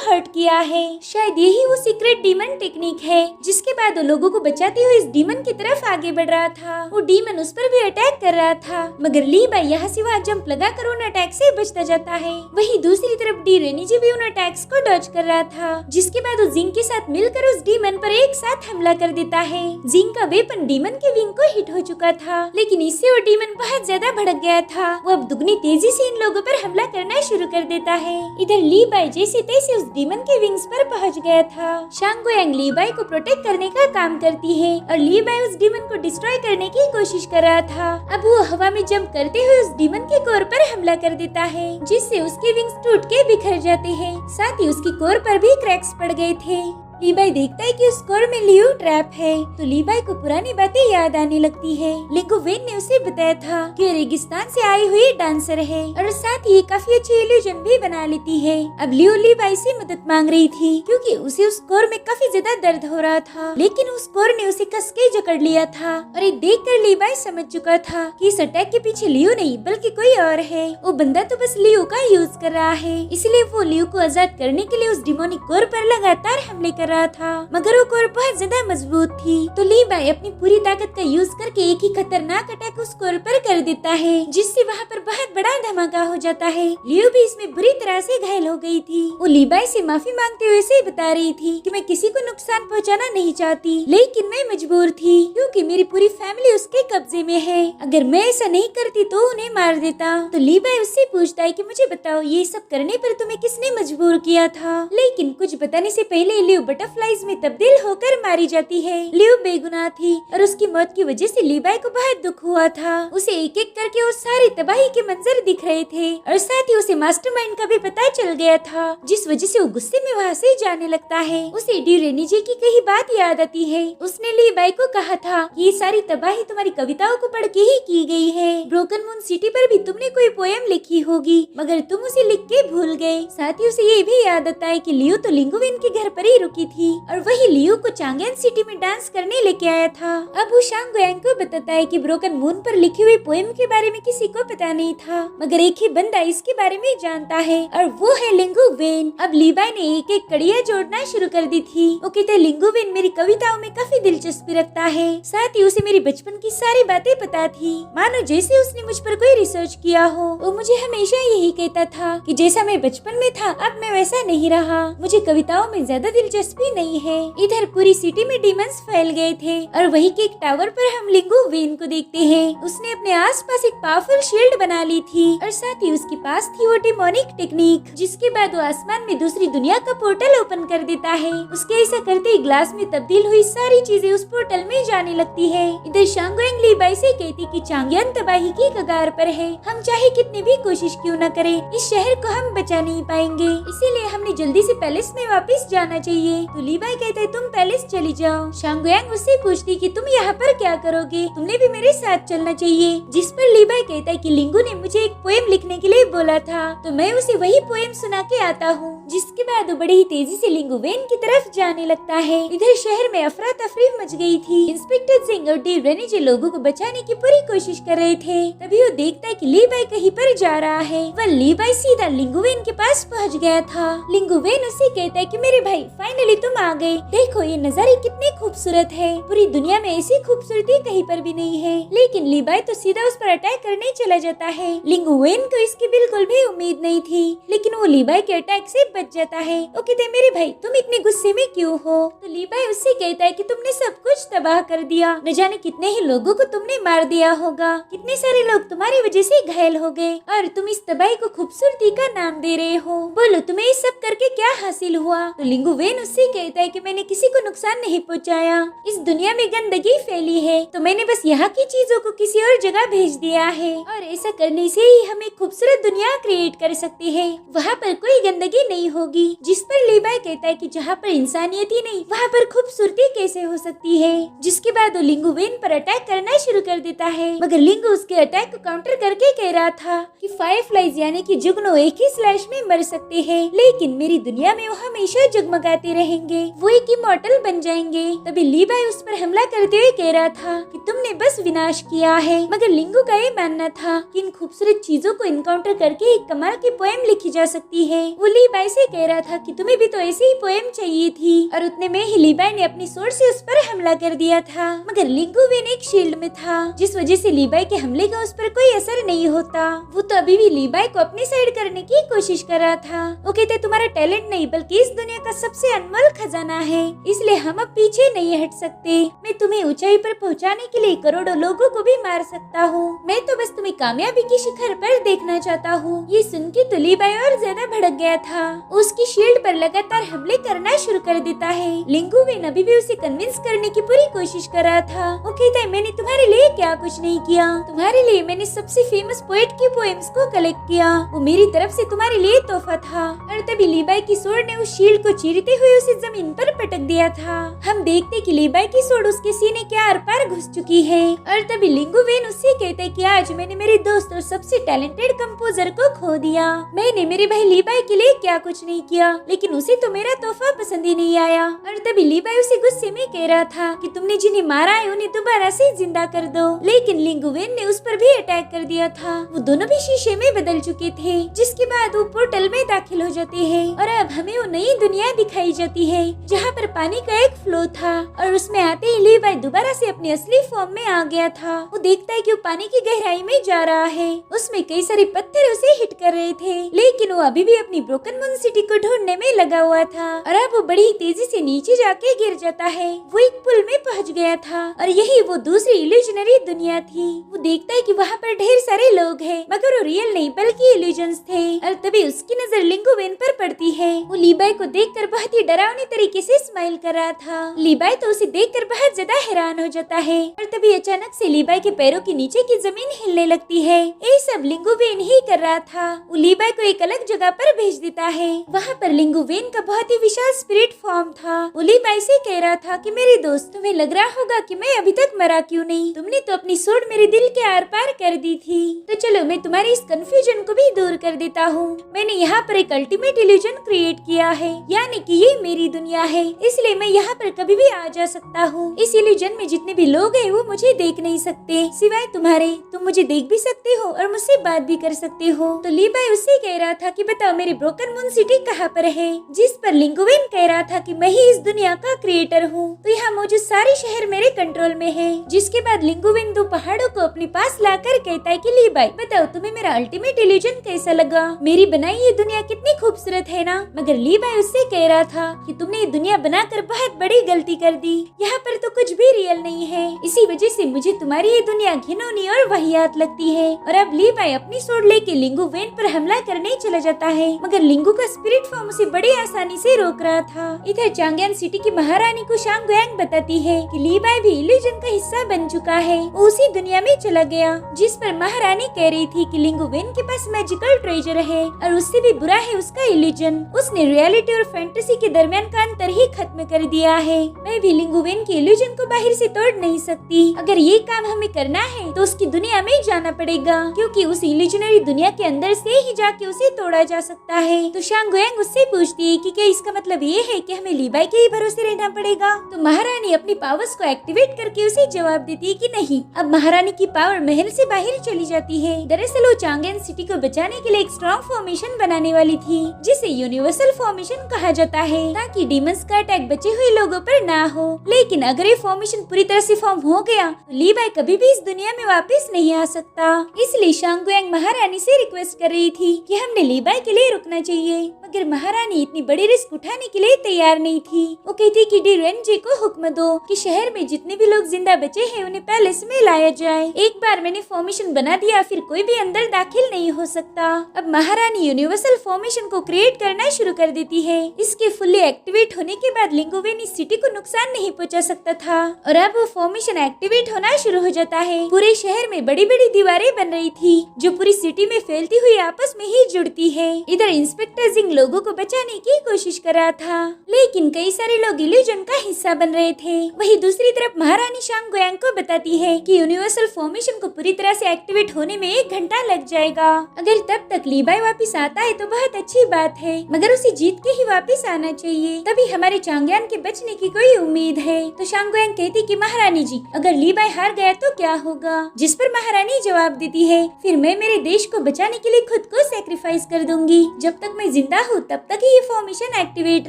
हर्ट किया है। शायद यही वो सीक्रेट डीमन टेक्निक है। जिसके बाद वो लोगों को बचाते हुए इस डीमन की तरफ आगे बढ़ रहा था। वो डीमन उस पर भी अटैक कर रहा था, मगर लीबाई यहाँ से वहाँ जंप लगाकर उन अटैक से बचता जाता है। वहीं दूसरी तरफ डी रेनिजी भी उन अटैक्स को डॉज कर रहा था। जिसके बाद वो जिंग के साथ मिलकर उस डीमन पर एक साथ हमला कर देता है। जिंग का वेपन डीमन के विंग को हिट हो चुका था, लेकिन इससे वो डीमन बहुत ज्यादा भड़क गया था। वो अब दुगनी तेजी से इन लोगों पर हमला करना शुरू कर देता है। इधर लीबाई जैसे तैसे उस डीमन के विंग्स पर पहुंच गया था। शांगुयांग लीबाई को प्रोटेक्ट करने का काम करती है और लीबाई उस डीमन को डिस्ट्रॉय करने की कोशिश कर रहा था। अब वो हवा में जंप करते हुए उस डीमन के कोर पर हमला कर देता है, जिससे उसके विंग्स टूट के बिखर जाते हैं। साथ ही उसकी कोर पर भी क्रैक्स पड़ गए थे। लीबाई देखता है कि उस कोर में लियो ट्रैप है, तो लीबाई को पुरानी बातें याद आने लगती है। लिंगो वेन ने उसे बताया था कि रेगिस्तान से आई हुई डांसर है और साथ ही काफी अच्छी इल्यूजन भी बना लेती है। अब लियो लीबाई से मदद मांग रही थी क्योंकि उसे उस कोर में काफी ज्यादा दर्द हो रहा था, लेकिन उस कोर ने उसे कस के जकड़ लिया था। और ये देखकर लीबाई समझ चुका था कि इस अटैक के पीछे लियो नहीं बल्कि कोई और है। वो बंदा तो बस लियो का यूज कर रहा है, इसलिए वो लियो को आजाद करने के लिए उस डिमोनिक कोर पर लगातार हमले कर रहा था। मगर वो कोर बहुत ज्यादा मजबूत थी, तो लीबाई अपनी पूरी ताकत का यूज करके एक ही खतरनाक अटैक उस कोर पर कर देता है, जिससे वहाँ पर बहुत बड़ा धमाका हो जाता है। लियो भी इसमें बुरी तरह से घायल हो गई थी। वो लीबाई से माफी मांगते हुए से बता रही थी कि मैं किसी को नुकसान पहुँचाना नहीं चाहती, लेकिन मैं मजबूर थी क्योंकि मेरी पूरी फैमिली उसके कब्जे में है। अगर मैं ऐसा नहीं करती तो उन्हें मार देता। तो लीबाई उससे पूछता है कि मुझे बताओ ये सब करने पर तुम्हें किसने मजबूर किया था। लेकिन कुछ बताने से पहले लियो बटरफ्लाई में तब्दील होकर मारी जाती है। लियो बेगुनाह थी और उसकी मौत की वजह से लीबाई को बहुत दुख हुआ था। उसे एक एक करके वो सारी तबाही के मंजर दिख रहे थे और साथ ही उसे मास्टरमाइंड का भी पता चल गया था, जिस वजह से वो गुस्से में वहाँ से जाने लगता है। उसे डी रेनिजी की कही बात याद आती है। उसने लीबाई को कहा था कि ये सारी तबाही तुम्हारी कविताओं को पढ़ के ही की गई है। ब्रोकन मून सिटी पर भी तुमने कोई पोएम लिखी होगी, मगर तुम उसे लिख के भूल गए। साथ ही उसे ये भी याद आता है कि लियो तो लिंगुविन के घर पर ही रुकी थी और वही लियो को चांगयान सिटी में डांस करने लेके आया था। अब वो शांगुयांग को बताता है कि ब्रोकन मून पर लिखी हुई पोएम के बारे में किसी को पता नहीं था, मगर एक ही बंदा इसके बारे में जानता है और वो है लिंगो वेन। अब लीबाई ने एक एक कड़िया जोड़ना शुरू कर दी थी। वो कहते हैं लिंगो वेन मेरी कविताओं में काफी दिलचस्पी रखता है, साथ ही उसे मेरी बचपन की सारी बातें पता थी, मानो जैसे उसने मुझ पर कोई रिसर्च किया हो। वो मुझे हमेशा यही कहता था कि जैसा मैं बचपन में था अब मैं वैसा नहीं रहा, मुझे कविताओं में ज्यादा दिलचस्पी नहीं है। इधर पूरी सिटी में डीमंस फैल गए थे और वही के एक टावर पर हम लिंगो वेन को देखते हैं। उसने अपने आसपास एक पावरफुल शील्ड बना ली थी और साथ ही उसके पास थी वो डिमोनिक टेक्निक, जिसके बाद वो आसमान में दूसरी दुनिया का पोर्टल ओपन कर देता है। उसके ऐसा करते ही ग्लास में तब्दील हुई सारी चीजें उस पोर्टल में जाने लगती है। इधर शांगुयांग लीबाई से कहती कि चांगयान तबाही की कगार पर है, हम चाहे कितनी भी कोशिश क्यों न करें इस शहर को हम बचा नहीं पाएंगे, इसीलिए हमने जल्दी से पैलेस में वापस जाना चाहिए। तो लीबाई कहते तुम पैलेस चली जाओ। शांगुयांग उससे पूछती कि तुम यहाँ पर क्या करोगे, तुमने भी मेरे साथ चलना चाहिए। जिस पर लीबाई कहता है कि लिंगू ने मुझे एक पोएम लिखने के लिए बोला था, तो मैं उसे वही पोएम सुना के आता हूँ। जिसके बाद वो बड़ी ही तेजी से लिंगू वेन की तरफ जाने लगता है। इधर शहर में अफरा तफरी मच गई थी। इंस्पेक्टर सिंह और डी रेनिजी लोगों को बचाने की पूरी कोशिश कर रहे थे। तभी वो देखता है कि लीबाई कहीं पर जा रहा है। वह लीबाई सीधा लिंगू वेन के पास पहुँच गया था। लिंगू वेन उससे कहता है कि मेरे भाई फाइनली तुम आ गए, देखो ये नजारे कितने खूबसूरत है, पूरी दुनिया में ऐसी खूबसूरती कहीं पर भी नहीं है। लेकिन लीबाई तो सीधा उस पर अटैक करने चला जाता है। लिंगू वेन को इसकी बिल्कुल भी उम्मीद नहीं थी, लेकिन वो लीबाई के अटैक से बच जाता है। वो कहते हैं मेरे भाई तुम इतने गुस्से में क्यों हो। तो लीबाई उससे कहता है कि तुमने सब कुछ तबाह कर दिया, न जाने कितने ही लोगों को तुमने मार दिया होगा, कितने सारे लोग तुम्हारी वजह से घायल हो गए और तुम इस तबाही को खूबसूरती का नाम दे रहे हो। बोलो तुम्हें इस सब करके क्या हासिल हुआ। तो लिंगुवेन उससे कहता है कि मैंने किसी को नुकसान नहीं पहुंचाया। इस दुनिया में गंदगी फैली है तो मैंने बस यहाँ की चीजों को किसी और जगह भेज दिया है, और ऐसा करने से ही हम एक खूबसूरत दुनिया क्रिएट कर सकते हैं। वहाँ पर कोई गंदगी नहीं होगी। जिस पर लीबाई कहता है कि जहाँ पर इंसानियत ही नहीं वहाँ पर खूबसूरती कैसे हो सकती है। जिसके बाद वो लिंगुवेन पर अटैक करना शुरू कर देता है, मगर लिंगु उसके अटैक को काउंटर करके कह रहा था कि फायरफ्लाइज यानी कि जुगनू एक ही स्लैश में मर सकते हैं, लेकिन मेरी दुनिया में वो हमेशा जगमगाते रहेंगे, वो एक इमॉर्टल बन जाएंगे। तभी लीबाई उस पर हमला करते हुए कह रहा था कि तुमने बस विनाश किया है। मगर लिंगु का ये मानना था कि इन खूबसूरत चीजों को इनकाउंटर करके एक कमाल की पोएम लिखी जा सकती है। वो लीबाई से कह रहा था कि तुम्हें भी तो ऐसी ही पोएम चाहिए थी, और उतने में ही लीबाई ने अपनी सोर्ड से उस पर हमला कर दिया था। मगर लिंगुवेन एक शील्ड में था, जिस वजह से लीबाई के हमले का उस पर कोई असर नहीं होता। वो तो अभी भी लीबाई को अपनी साइड करने की कोशिश कर रहा था। वो कहते तुम्हारा टैलेंट नहीं बल्कि इस दुनिया का सबसे अनमोल खजाना है, इसलिए हम अब पीछे नहीं हट सकते। मैं तुम्हें ऊंचाई पर पहुंचाने के लिए करोड़ों लोगों को भी मार सकता हूँ। मैं तो बस तुम्हें कामयाबी की शिखर पर देखना चाहता हूँ। ये सुन के तो लीबाई और ज्यादा भड़क गया था। उसकी शील्ड पर लगातार हमले करना शुरू कर देता है। लिंगुवेन अभी भी उसे कन्विंस करने की पूरी कोशिश कर रहा था। वो कहता है मैंने तुम्हारे लिए क्या कुछ नहीं किया, तुम्हारे लिए मैंने सबसे फेमस पोएट की पोएम्स को कलेक्ट किया, वो मेरी तरफ से तुम्हारे लिए तोहफा था। और तभी लीबाई की सोर्ड ने उस शील्ड को चीरते हुए उसे जमीन पर पटक दिया था। हम देखते कि लीबाई की सोर्ड उसके सीने के आर पार घुस चुकी है। और तभी लिंगुवेन उससे कहता है कि आज मैंने मेरे दोस्त और सबसे टैलेंटेड कंपोजर को खो दिया। मैंने मेरे भाई लीबाई के लिए क्या कुछ नहीं किया, लेकिन उसे तो मेरा तोहफा पसंद ही नहीं आया। और तभी लीबाई उसे गुस्से में कह रहा था कि तुमने जिन्हें मारा है उन्हें दोबारा से जिंदा कर दो, लेकिन लिंगुवेन ने उस पर भी अटैक कर दिया था। वो दोनों भी शीशे में बदल चुके थे, जिसके बाद वो पोर्टल में दाखिल हो जाते हैं और अब हमें वो नई दुनिया दिखाई जाती है जहाँ पर पानी का एक फ्लो था, और उसमें आते ही लीबाई दोबारा से अपनी असली फॉर्म में आ गया था। वो देखता है कि वो पानी की गहराई में जा रहा है। उसमें कई सारे पत्थर उसे हिट कर रहे थे, लेकिन वो अभी भी अपनी ब्रोकन मून सिटी को ढूंढने में लगा हुआ था। और अब वो बड़ी तेजी से नीचे जाके गिर जाता है। वो एक पुल में पहुंच गया था, और यही वो दूसरी इल्यूजनरी दुनिया थी। वो देखता है कि वहाँ पर ढेर सारे लोग हैं, मगर वो रियल नहीं बल्कि इल्यूजन्स थे। और तभी उसकी नजर लिंगुवेन पर पड़ती है। वो लीबाई को देखकर बहुत ही डरावनी तरीके से स्माइल कर रहा था। लीबाई तो उसे देखकर बहुत ज्यादा हैरान हो जाता है। और तभी अचानक से लीबाई के पैरों के नीचे की जमीन हिलने लगती है। ये सब लिंगुवेन ही कर रहा था। वो लीबाई को एक अलग जगह पर भेज देता है। वहाँ पर लिंगुवेन का बहुत ही विशाल स्पिरिट फॉर्म था। वो लीबाई से कह रहा था कि मेरे दोस्त, तुम्हें लग रहा होगा कि मैं अभी तक मरा क्यों नहीं, तुमने तो अपनी सोर्ड मेरे दिल के आर पार कर दी थी। तो चलो मैं तुम्हारी इस कंफ्यूजन को भी दूर कर देता हूँ। मैंने यहाँ पर एक अल्टीमेट इल्यूजन क्रिएट किया है, यानी कि ये मेरी दुनिया है, इसलिए मैं यहाँ पर कभी भी आ जा सकता हूँ। इस इल्यूजन में जितने भी लोग हैं वो मुझे देख नहीं सकते सिवाय तुम्हारे। तुम मुझे देख भी सकते हो और मुझसे बात भी कर सकते हो। तो लीबाई उससे कह रहा था कि बताओ मेरी ब्रोकन मून सिटी कहाँ पर है, जिस पर लिंगुवेन कह रहा था कि मैं ही इस दुनिया का क्रिएटर हूँ। तो यहाँ मौजूद सारे शहर मेरे कंट्रोल में है। जिसके बाद लिंगुवेन दो पहाड़ों को अपने पास लाकर कहता है कि लीबाई बताओ तुम्हें मेरा अल्टीमेट इल्यूजन कैसा लगा, मेरी बनाई ये दुनिया कितनी खूबसूरत है ना। मगर लीबाई उससे कह रहा था कि तुमने ये दुनिया बनाकर बहुत बड़ी गलती कर दी, यहाँ पर तो कुछ भी रियल नहीं है, इसी वजह से मुझे तुम्हारी ये दुनिया घिनौनी और वाहियात लगती है। और अब लीबाई अपनी सोर्ड लेके लिंगुवेन पर हमला करने चला जाता है, मगर लिंगु का स्पिरिट फॉर्म उसे बड़ी आसानी से रोक रहा था। इधर चांगयान सिटी की महारानी को शांगुयांग बताती है कि लीबाई भी इल्यूजन का हिस्सा बन चुका है। वो उसी दुनिया में चला गया जिस पर महारानी कह रही थी कि लिंगुवेन के पास मैजिकल ट्रेजर है और उससे भी बुरा है उसका इल्यूजन। उसने रियलिटी और फैंटेसी के दरमियान का अंतर ही खत्म कर दिया है। मैं भी लिंगुवेन के इल्यूजन को बाहर से तोड़ नहीं सकती। अगर ये काम हमें करना है तो उसकी दुनिया में जाना पड़ेगा, क्योंकि उस इल्यूजनरी दुनिया के अंदर से ही जाके उसे तोड़ा जा सकता है। तो शांगुयांग उससे पूछती है कि क्या इसका मतलब ये है कि हमें लीबाई के ही भरोसे रहना पड़ेगा। तो महारानी अपनी पावर्स को एक्टिवेट करके उसे जवाब देती है कि नहीं। अब महारानी की पावर महल से बाहर चली जाती है। दरअसल वो चांगयान सिटी को बचाने के लिए एक स्ट्रॉन्ग फॉर्मेशन बनाने वाली थी, जिसे यूनिवर्सल फॉर्मेशन कहा जाता है, ताकि डीमंस का अटैक बचे हुए लोगों पर ना हो। लेकिन अगर ये फॉर्मेशन पूरी तरह से फॉर्म हो गया तो लीबाई कभी भी इस दुनिया में वापस नहीं आ सकता। इसलिए शांगुयांग महारानी से रिक्वेस्ट कर रही थी कि हमने लीबाई के लिए रुकना चाहिए, मगर महारानी इतनी बड़ी रिस्क उठाने के लिए तैयार नहीं थी। वो कहती कि डी रेंजे को हुक्म दो कि शहर में जितने भी लोग जिंदा बचे हैं उन्हें पैलेस में लाया जाए। एक बार मैंने फॉर्मेशन बना दिया फिर कोई भी अंदर दाखिल नहीं हो सकता। अब महारानी यूनिवर्सल फॉर्मेशन को क्रिएट करना शुरू शुरू कर देती है। इसके फुल्ली एक्टिवेट होने के बाद लिंगुवेन इस सिटी को नुकसान नहीं पहुंचा सकता था और अब वो फॉर्मेशन एक्टिवेट होना शुरू हो जाता है। पूरे शहर में बड़ी बड़ी दीवारें बन रही थी जो पूरी सिटी में फैलती हुई आपस में ही जुड़ती है। इधर इंस्पेक्टर जिंग लोगों को बचाने की कोशिश कर रहा था, लेकिन कई सारे लोग इल्यूजन का हिस्सा बन रहे थे। वहीं दूसरी तरफ महारानी शांगगोयांग को बताती है कि यूनिवर्सल फॉर्मेशन को पूरी तरह से एक्टिवेट होने में 1 घंटा लग जाएगा। अगर तब तक लीबाई वापस आता है तो बहुत अच्छी बात है, मगर उसे जीत के ही वापस आना चाहिए, तभी हमारे चांगयान के बचने की कोई उम्मीद है। तो शांगगोयांग कहती कि महारानी जी, अगर लीबाई हार गया तो क्या होगा? जिस पर महारानी जवाब देती है, फिर मैं मेरे देश को बचाने के लिए खुद को सेक्रीफाइस कर दूंगी। जब तक मैं जिंदा हूँ तब तक ही ये फॉर्मेशन एक्टिवेट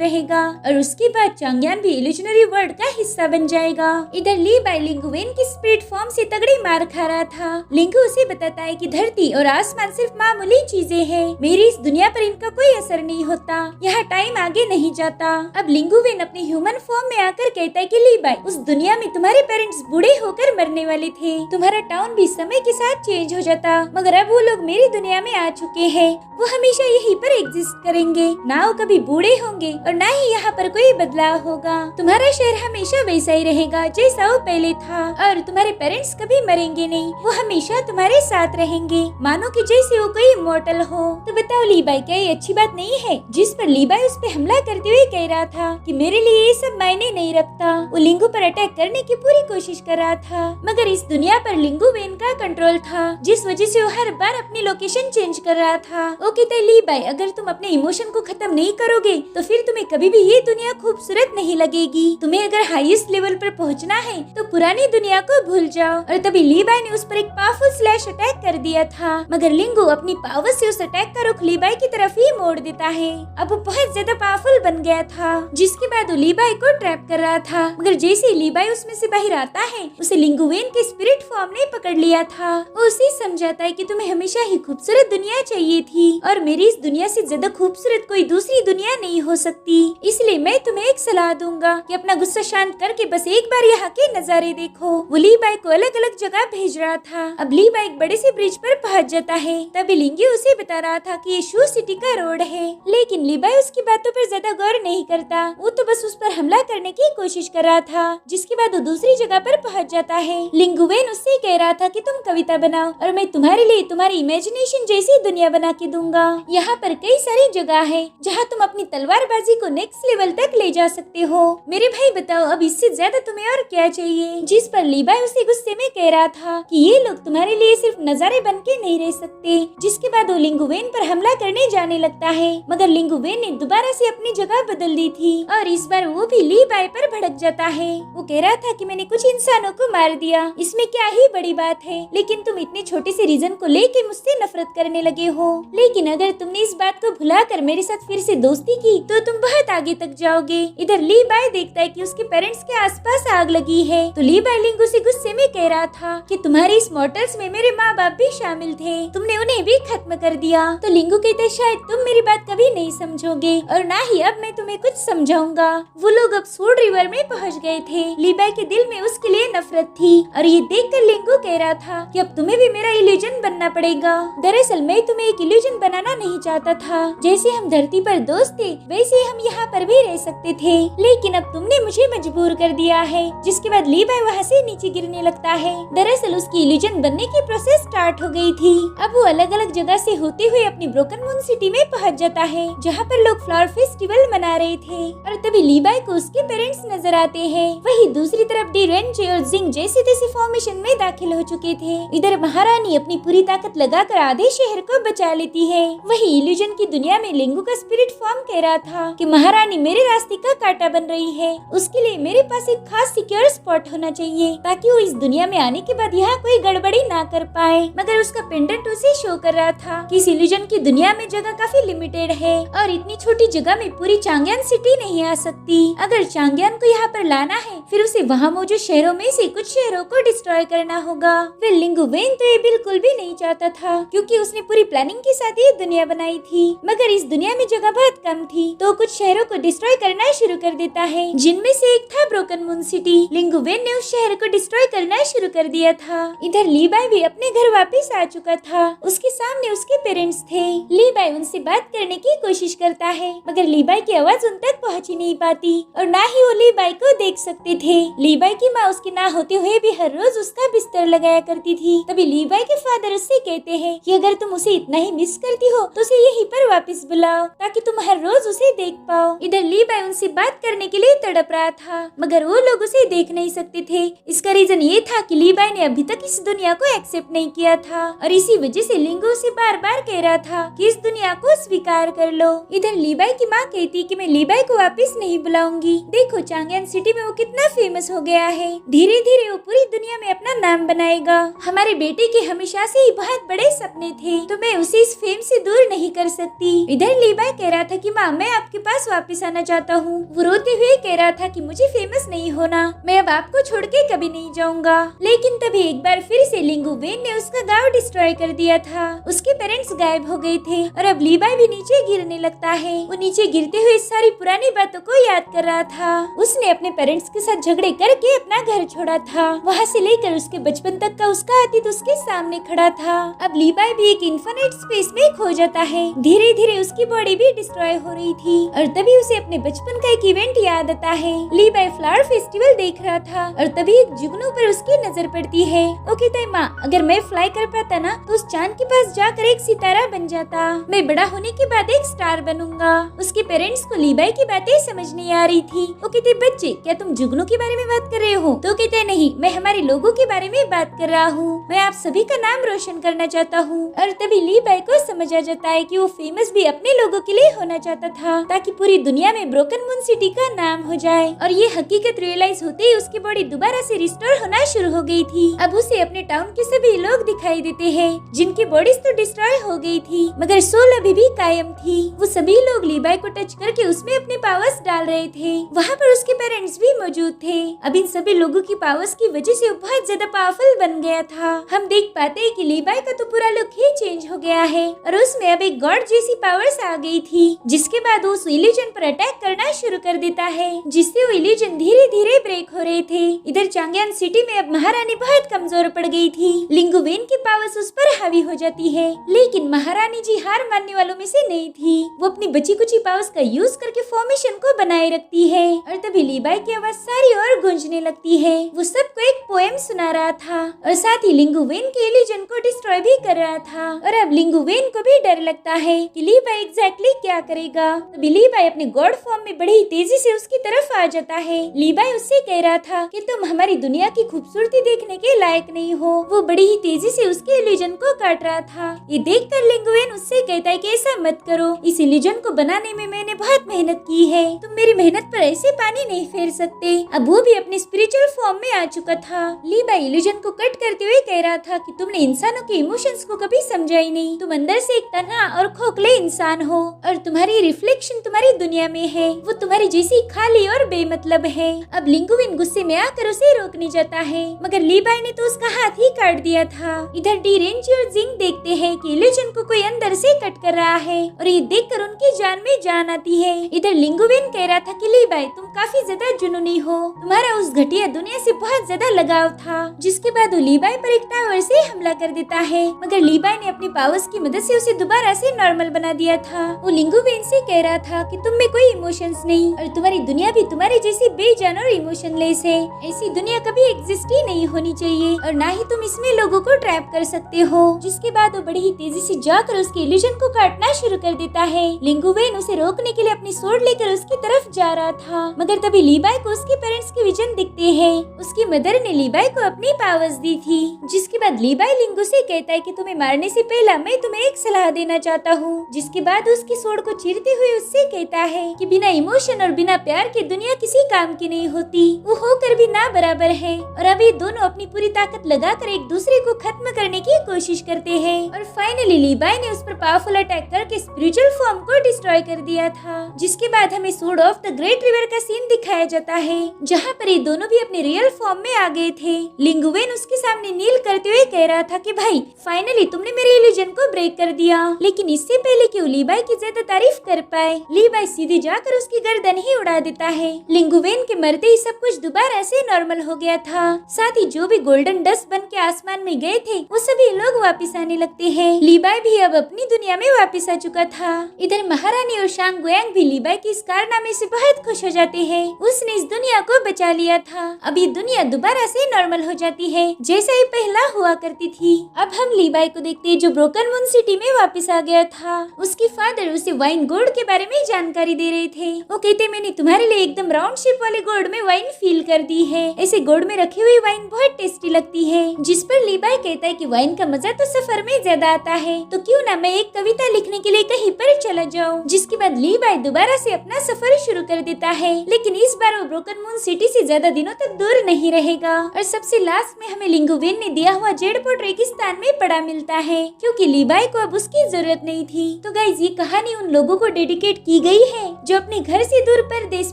रहेगा और उसके बाद चांगयान भी इल्यूजनरी वर्ल्ड का हिस्सा बन जाएगा। इधर लीबाई लिंगुवेन की स्पिरिट फॉर्म से तगड़ी मार खा रहा था। लिंगु उसे बताता है कि धरती और आसमान सिर्फ मामूली चीजें हैं, मेरी इस दुनिया पर इनका कोई असर नहीं होता, यहाँ टाइम आगे नहीं जाता। अब लिंगुवेन अपने ह्यूमन फॉर्म में आकर कहता है कि लीबाई, उस दुनिया में तुम्हारे पेरेंट्स बूढ़े होकर मरने वाले थे, तुम्हारा टाउन भी समय के साथ चेंज हो जाता, मगर अब वो लोग मेरी दुनिया में आ चुके हैं, वो हमेशा यहीं पर एग्जिस्ट करेंगे, ना वो कभी बूढ़े होंगे और ना ही यहाँ पर कोई बदलाव होगा। तुम्हारा शहर हमेशा वैसा ही रहेगा जैसा वो पहले था और तुम्हारे पेरेंट्स कभी मरेंगे नहीं, वो हमेशा तुम्हारे साथ रहेंगे, मानो कि जैसे वो कोई इमॉर्टल हो। तो बताओ लीबाई, क्या ये अच्छी बात नहीं है? जिस पर लीबाई उस पे हमला करते हुए कह रहा था कि मेरे लिए ये सब मायने नहीं रखता। वो लिंगु पर अटैक करने की पूरी कोशिश कर रहा था, मगर इस दुनिया पर लिंगुवेन का कंट्रोल था, जिस वजह से वो हर बार अपनी लोकेशन चेंज कर रहा था। वो कहता है लीबाई, अगर तुम अपने इमोशन को खत्म नहीं करोगे तो फिर तुम्हें कभी भी ये दुनिया खूबसूरत नहीं लगेगी। तुम्हें अगर हाईएस्ट लेवल पर पहुंचना है तो पुरानी दुनिया को भूल जाओ। और तभी लीबाई ने उस पर एक पावरफुल स्लैश अटैक कर दिया था, मगर लिंगु अपनी पावर से उस अटैक का रुख लीबाई की तरफ ही मोड़ देता है। अब वो बहुत ज्यादा पावरफुल बन गया था, जिसके बाद वो लीबाई को ट्रैप कर रहा था, मगर जैसे ही लीबाई उसमें से बाहर आता है उसे लिंगुवेन के स्पिरिट फॉर्म ने पकड़ लिया था। वो उसे समझाता है कि तुम्हें हमेशा ही खूबसूरत दुनिया चाहिए थी और मेरी इस दुनिया से ज्यादा खूबसूरत कोई दूसरी दुनिया नहीं हो सकती, इसलिए मैं तुम्हें एक सलाह दूंगा कि अपना गुस्सा शांत करके बस एक बार यहाँ के नजारे देखो। वो लीबाई को अलग अलग जगह भेज रहा था। अब लीबाई एक बड़े से ब्रिज पर पहुंच जाता है, तभी लिंगी उसे बता रहा था कि ये शू सिटी का रोड है, लेकिन लीबाई उसकी बातों पर ज्यादा गौर नहीं करता, वो तो बस उस पर हमला करने की कोशिश कर रहा था। जिसके बाद वो दूसरी जगह पर पहुंच जाता है। लिंगुवेन उससे कह रहा था कि तुम कविता बनाओ और मैं तुम्हारे लिए तुम्हारी इमेजिनेशन जैसी दुनिया बना के दूंगा। यहाँ पर कई सारी जगह है जहाँ तुम अपनी तलवारबाजी को नेक्स्ट लेवल तक ले जा सकते हो। मेरे भाई बताओ, अब इससे ज्यादा तुम्हें और क्या चाहिए? जिस पर लीबाई उसे गुस्से में कह रहा था कि ये लोग तुम्हारे लिए सिर्फ नजारे बन के नहीं रह सकते। जिसके बाद वो लिंगुवेन पर हमला करने जाने लगता है, मगर लिंगुवेन ने दोबारा से अपनी जगह बदल दी थी और इस बार वो भी लीबाई पर भड़क जाता है। वो कह रहा था कि मैंने कुछ इंसानों को मार दिया, इसमें क्या ही बड़ी बात है, लेकिन तुम इतने छोटे से रीजन को लेके मुझसे नफरत करने लगे हो। लेकिन अगर तुमने इस बात को भुलाकर मेरे साथ फिर से दोस्ती की तो तुम बहुत आगे तक जाओगे। इधर लीबाई देखता है कि उसके पेरेंट्स के आसपास आग लगी है, तो लीबाई लिंगु से गुस्से में कह रहा था कि तुम्हारे इस मॉर्टल्स में मेरे माँ बाप भी शामिल थे, तुमने उन्हें भी खत्म कर दिया। तो लिंगु कहते शायद तुम मेरी बात कभी नहीं समझोगे और ना ही अब मैं तुम्हें कुछ समझाऊंगा। वो लोग अब सूड रिवर में पहुँच गए थे। लीबाई के दिल में उसके लिए नफरत थी और ये देखकर लिंगु कह रहा था कि अब तुम्हें भी मेरा इल्यूजन बनना पड़ेगा। दरअसल मैं तुम्हें एक इल्यूजन बनाना नहीं चाहता था, जैसे हम धरती पर दोस्त थे वैसे ही हम यहाँ पर भी रह सकते थे, लेकिन अब तुमने मुझे मजबूर कर दिया है। जिसके बाद लीबाई वहाँ से नीचे गिरने लगता है। दरअसल उसकी इल्यूजन बनने की प्रोसेस स्टार्ट हो गई थी। अब वो अलग अलग जगह से होते हुए अपनी ब्रोकन मून सिटी में पहुँच जाता है, जहाँ पर लोग फ्लावर फेस्टिवल मना रहे थे और तभी लीबाई को उसके पेरेंट्स नजर आते हैं। वही दूसरी तरफ डी रेंजे और जिंग जैसे तैसे फॉर्मेशन में दाखिल हो चुके थे। इधर महारानी अपनी पूरी ताकत लगाकर आधे शहर को बचा लेती है। वही इल्यूजन की दुनिया में लिंगु का स्पिरिट फॉर्म कह रहा था कि महारानी मेरे रास्ते का कांटा बन रही है, उसके लिए मेरे पास एक खास सिक्योर स्पॉट होना चाहिए ताकि वो इस दुनिया में आने के बाद यहाँ कोई गड़बड़ी ना कर पाए। मगर उसका पेंडेंट उसे शो कर रहा था कि इस इल्यूजन की दुनिया में जगह काफी लिमिटेड है और इतनी छोटी जगह में पूरी चांगयान सिटी नहीं आ सकती। अगर चांगयान को यहाँ पर लाना है फिर उसे वहाँ मौजूद शहरों में से कुछ शहरों को डिस्ट्रॉय करना होगा। फिर लिंगुवेन तो ये बिल्कुल भी नहीं चाहता था, क्योंकि उसने पूरी प्लानिंग के साथ ये दुनिया बनाई थी, मगर इस दुनिया में जगह बहुत कम थी, तो कुछ शहरों को डिस्ट्रॉय करना शुरू कर देता है, जिनमें से एक था ब्रोकन मून सिटी। लिंगुवेन ने उस शहर को डिस्ट्रॉय करना शुरू कर दिया था। इधर लीबाई भी अपने घर वापस आ चुका था। उसके सामने उसके पेरेंट्स थे। लीबाई उनसे बात करने की कोशिश करता है, मगर लीबाई की आवाज उन तक पहुंच ही नहीं पाती और ना ही वो लीबाई को देख सकते थे। लीबाई की माँ उसके ना होते हुए भी हर रोज उसका बिस्तर लगाया करती थी। तभी लीबाई के फादर उससे कहते हैं कि अगर तुम उसे इतना ही मिस करती हो तो उसे यहीं पर वापस बुलाओ, ताकि तुम हर रोज उसे देख पाओ। इधर लीबाई उनसे बात करने के लिए तड़प रहा था, मगर वो लोग उसे देख नहीं सकते थे। इसका रीजन ये था कि लीबाई ने अभी तक इस दुनिया को एक्सेप्ट नहीं किया था, और इसी वजह से लिंगो से बार बार कह रहा था कि इस दुनिया को स्वीकार कर लो। इधर लीबाई की माँ कहती कि मैं लीबाई को वापस नहीं बुलाऊंगी। देखो चांगयान सिटी में वो कितना फेमस हो गया है, धीरे धीरे वो पूरी दुनिया में अपना नाम बनाएगा। हमारे बेटे के हमेशा से ही बहुत बड़े सपने थे, तो मैं उसे इस फेम से दूर नहीं कर सकती। इधर लीबाई कह रहा था कि माँ मैं आपके पास वापस आना चाहता हूँ। वो रोते हुए कह रहा था कि मुझे फेमस नहीं होना, मैं अब आपको छोड़ के कभी नहीं जाऊंगा। लेकिन तभी एक बार फिर से लिंगुवेन ने उसका गांव डिस्ट्रॉय कर दिया था। उसके पेरेंट्स गायब हो गए थे और अब लीबाई भी नीचे गिरने लगता है। वो नीचे गिरते हुए सारी पुरानी बातों को याद कर रहा था। उसने अपने पेरेंट्स के साथ झगड़े करके अपना घर छोड़ा था। वहाँ से लेकर उसके बचपन तक का उसका अतीत उसके सामने खड़ा था। अब लीबाई भी एक इन्फिनिट स्पेस में खो जाता है। धीरे धीरे उसकी बॉडी भी डिस्ट्रॉय हो रही थी और तभी उसे अपने बचपन का एक इवेंट याद आता है। लीबाई फ्लावर फेस्टिवल देख रहा था और तभी एक जुगनू पर उसकी नजर पड़ती है। वो कहता है माँ अगर मैं फ्लाई कर पाता ना तो उस चांद के पास जाकर एक सितारा बन जाता। मैं बड़ा होने के बाद एक स्टार बनूंगा। उसके पेरेंट्स को लीबाई की बातें समझ नहीं आ रही थी। वो कहते बच्चे क्या तुम जुगनू के बारे में बात कर रहे हो? तो कहते नहीं मैं हमारे लोगों के बारे में बात कर रहा हूँ। मैं आप सभी का नाम रोशन करना चाहता हूँ। और तभी लीबाई को समझ आ जाता है कि वो फेमस भी अपने लोगों के लिए होना चाहता था, ताकि पूरी दुनिया में ब्रोकन मून सिटी का नाम हो जाए। और ये हकीकत रियलाइज होते ही उसकी बॉडी दोबारा से रिस्टोर होना शुरू हो गई थी। अब उसे अपने टाउन के सभी लोग दिखाई देते हैं, जिनकी बॉडीज तो डिस्ट्रॉय हो गई थी, मगर सोल अभी भी कायम थी। वो सभी लोग लीबाई को टच करके उसमें अपने पावर्स डाल रहे थे। वहाँ पर उसके पेरेंट्स भी मौजूद थे। अब इन सभी लोगों की पावर्स की वजह से वो बहुत ज्यादा पावरफुल बन गया था। हम देख पाते हैं कि लीबाई का तो पूरा लुक ही चेंज हो गया है और उसमें अब एक गॉड जैसी पावर्स आ गई थी, जिसके बाद वो उस इल्यूजन पर अटैक करना शुरू कर देता है, जिससे वो इल्यूजन धीरे धीरे ब्रेक हो रहे थे। इधर चांगयान सिटी में अब महारानी बहुत कमजोर पड़ गई थी। लिंगुवेन की पावर्स उस पर हावी हो जाती है, लेकिन महारानी जी हार मानने वालों में से नहीं थी। वो अपनी बची कुची पावर्स का यूज करके फॉर्मेशन को बनाए रखती है और तभी लीबाई की आवाज सारी ओर गूंजने लगती है। वो सबको एक पोएम सुना रहा था और साथ ही लिंगुवेन के इल्यूजन को डिस्ट्रॉय भी कर रहा था। और अब लिंगुवेन को भी डर लगता है कि लीबाई एग्जैक्टली क्या करेगा। तभी लीबाई अपने गॉड फॉर्म में बड़ी ही तेजी से उसकी तरफ आ जाता है। लीबाई उससे कह रहा था कि तुम हमारी दुनिया की खूबसूरती देखने के लायक नहीं हो। वो बड़ी ही तेजी से उसके इल्यूजन को काट रहा था। ये देखकर लिंगुवेन उससे कहता है कि ऐसा मत करो, इस इल्यूजन को बनाने में मैंने बहुत मेहनत की है, तुम मेरी मेहनत पर ऐसे पानी नहीं फेर सकते। अब वो भी अपने स्पिरिचुअल फॉर्म में आ चुका था। लीबाई इल्यूजन को कट करते हुए कह रहा था कि तुमने इंसानों के इमोशंस को कभी समझा ही नहीं। तुम अंदर से एक तन्हा और खोखले इंसान हो और तुम्हारी रिफ्लेक्शन तुम्हारी दुनिया में है, वो तुम्हारी जैसी खाली और बेमतलब है। अब लिंगुवेन गुस्से में आकर उसे रोकने जाता है, मगर लीबाई ने तो उसका हाथ ही काट दिया था। इधर डी रेंजी और जिंग देखते हैं कि इल्यूजन को कोई अंदर से कट कर रहा है और ये देखकर उनकी जान में जान आती है। इधर लिंगुवेन कह रहा था कि लीबाई तुम काफी ज्यादा जुनूनी हो, तुम्हारा उस घटिया दुनिया से बहुत ज्यादा लगाव था। जिसके बाद वो लीबाई पर एक टावर से हमला कर देता है, मगर लीबाई ने अपनी पावर्स की मदद से उसे दोबारा से नॉर्मल बना दिया था। वो लिंगुवेन से कह रहा था कि तुम में कोई इमोशंस नहीं और तुम्हारी दुनिया भी तुम्हारी जैसी बेजान और इमोशनलेस है। ऐसी दुनिया कभी एग्जिस्ट ही नहीं होनी चाहिए और ना ही तुम इसमें लोगों को ट्रैप कर सकते हो। जिसके बाद वो बड़ी ही तेजी से जाकर उसके इल्यूजन को काटना शुरू कर देता है। लिंगुवेन उसे रोकने के लिए अपनी स्वॉर्ड लेकर उसकी तरफ जा रहा था, मगर तभी लीबाई को उसके पेरेंट्स के विजन दिखते हैं। उसकी मदर ने लीबाई को अपनी पावर्स दी थी। जिसके बाद लीबाई लिंगू से कहता है कि तुम्हें मारने से पहले मैं तुम्हें एक सलाह देना चाहता हूँ। जिसके बाद उसकी स्वॉर्ड को चीरते हुए उससे कहता है कि बिना इमोशन और बिना प्यार के दुनिया किसी काम की नहीं होती, वो होकर भी ना बराबर है। और अब ये दोनों अपनी पूरी ताकत लगाकर एक दूसरे को खत्म करने की कोशिश करते हैं और फाइनली लीबाई ने उस पर पावरफुल अटैक करके स्पिरिचुअल फॉर्म को डिस्ट्रॉय कर दिया था। जिसके बाद हमें sword of the great river का सीन दिखाया जाता है। जहाँ पर ये दोनों भी अपने रियल फॉर्म में आ गए थे। लिंगुवेन उसके सामने नील करते हुए कह रहा था कि भाई फाइनली तुमने मेरे इल्यूजन को ब्रेक कर दिया, लेकिन इससे पहले कि वो लीबाई की ज्यादा तारीफ कर पाए, लीबाई सीधे जाकर उसकी गर्दन ही उड़ा देता है। लिंगुवेन के मरते ही सब कुछ दोबारा से नॉर्मल हो गया था। साथ ही जो भी गोल्डन डस्ट बन के आसमान में गए थे वो सभी लोग वापिस आने लगते हैं। लीबाई भी अब अपनी दुनिया में वापिस आ चुका था। इधर महारानी और शांग गुयांग भी लीबाई के इस कारनामे से बहुत खुश हो जाते हैं। उसने इस दुनिया को बचा लिया था। अब ये दुनिया दोबारा से नॉर्मल हो जाती है जैसा ही पहला हुआ करती थी। अब हम लीबाई को देखते हैं जो ब्रोकन मून सिटी में वापस आ गया था। उसके फादर उसे वाइन गोर्ड के बारे में जानकारी दे रहे थे। वो कहते मैंने तुम्हारे लिए एकदम राउंड शेप वाले गोर्ड में वाइन फिल कर दी है। ऐसे गोर्ड में रखी हुई वाइन बहुत टेस्टी लगती है। जिस पर लीबाई कहता है कि वाइन का मजा तो सफर में ज्यादा आता है, तो क्यों ना मैं एक कविता लिखने के लिए कहीं पर चला जाऊं। जिसके बाद लीबाई दोबारा से अपना सफर शुरू कर देता है, लेकिन इस बार वो ब्रोकन मून सिटी से ज्यादा दिनों तक दूर नहीं रहेगा। और सबसे लास्ट में हमें लिंगुवेन ने दिया हुआ जेडपोर्ट रेगिस्तान में पड़ा मिलता है, क्योंकि लीबाई को अब उसकी जरूरत नहीं थी। तो गाइज ये कहानी उन लोगों को डेडिकेट की गई है जो अपने घर से दूर परदेश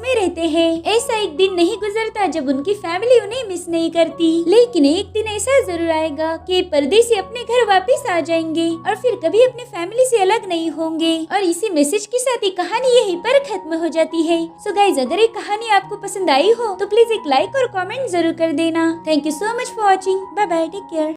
में रहते हैं। ऐसा एक दिन नहीं गुजरता जब उनकी फैमिली उन्हें मिस नहीं करती, लेकिन एक दिन ऐसा जरूर आएगा कि परदेसी अपने घर वापस आ जाएंगे और फिर कभी अपने फैमिली से अलग नहीं होंगे। और इसी मैसेज के साथ ये कहानी यहीं पर खत्म हो जाती है। सो गाइज अगर ये कहानी आपको पसंद आई हो तो प्लीज एक लाइक और कमेंट जरूर कर देना। Thank you so much for watching. Bye bye, take care.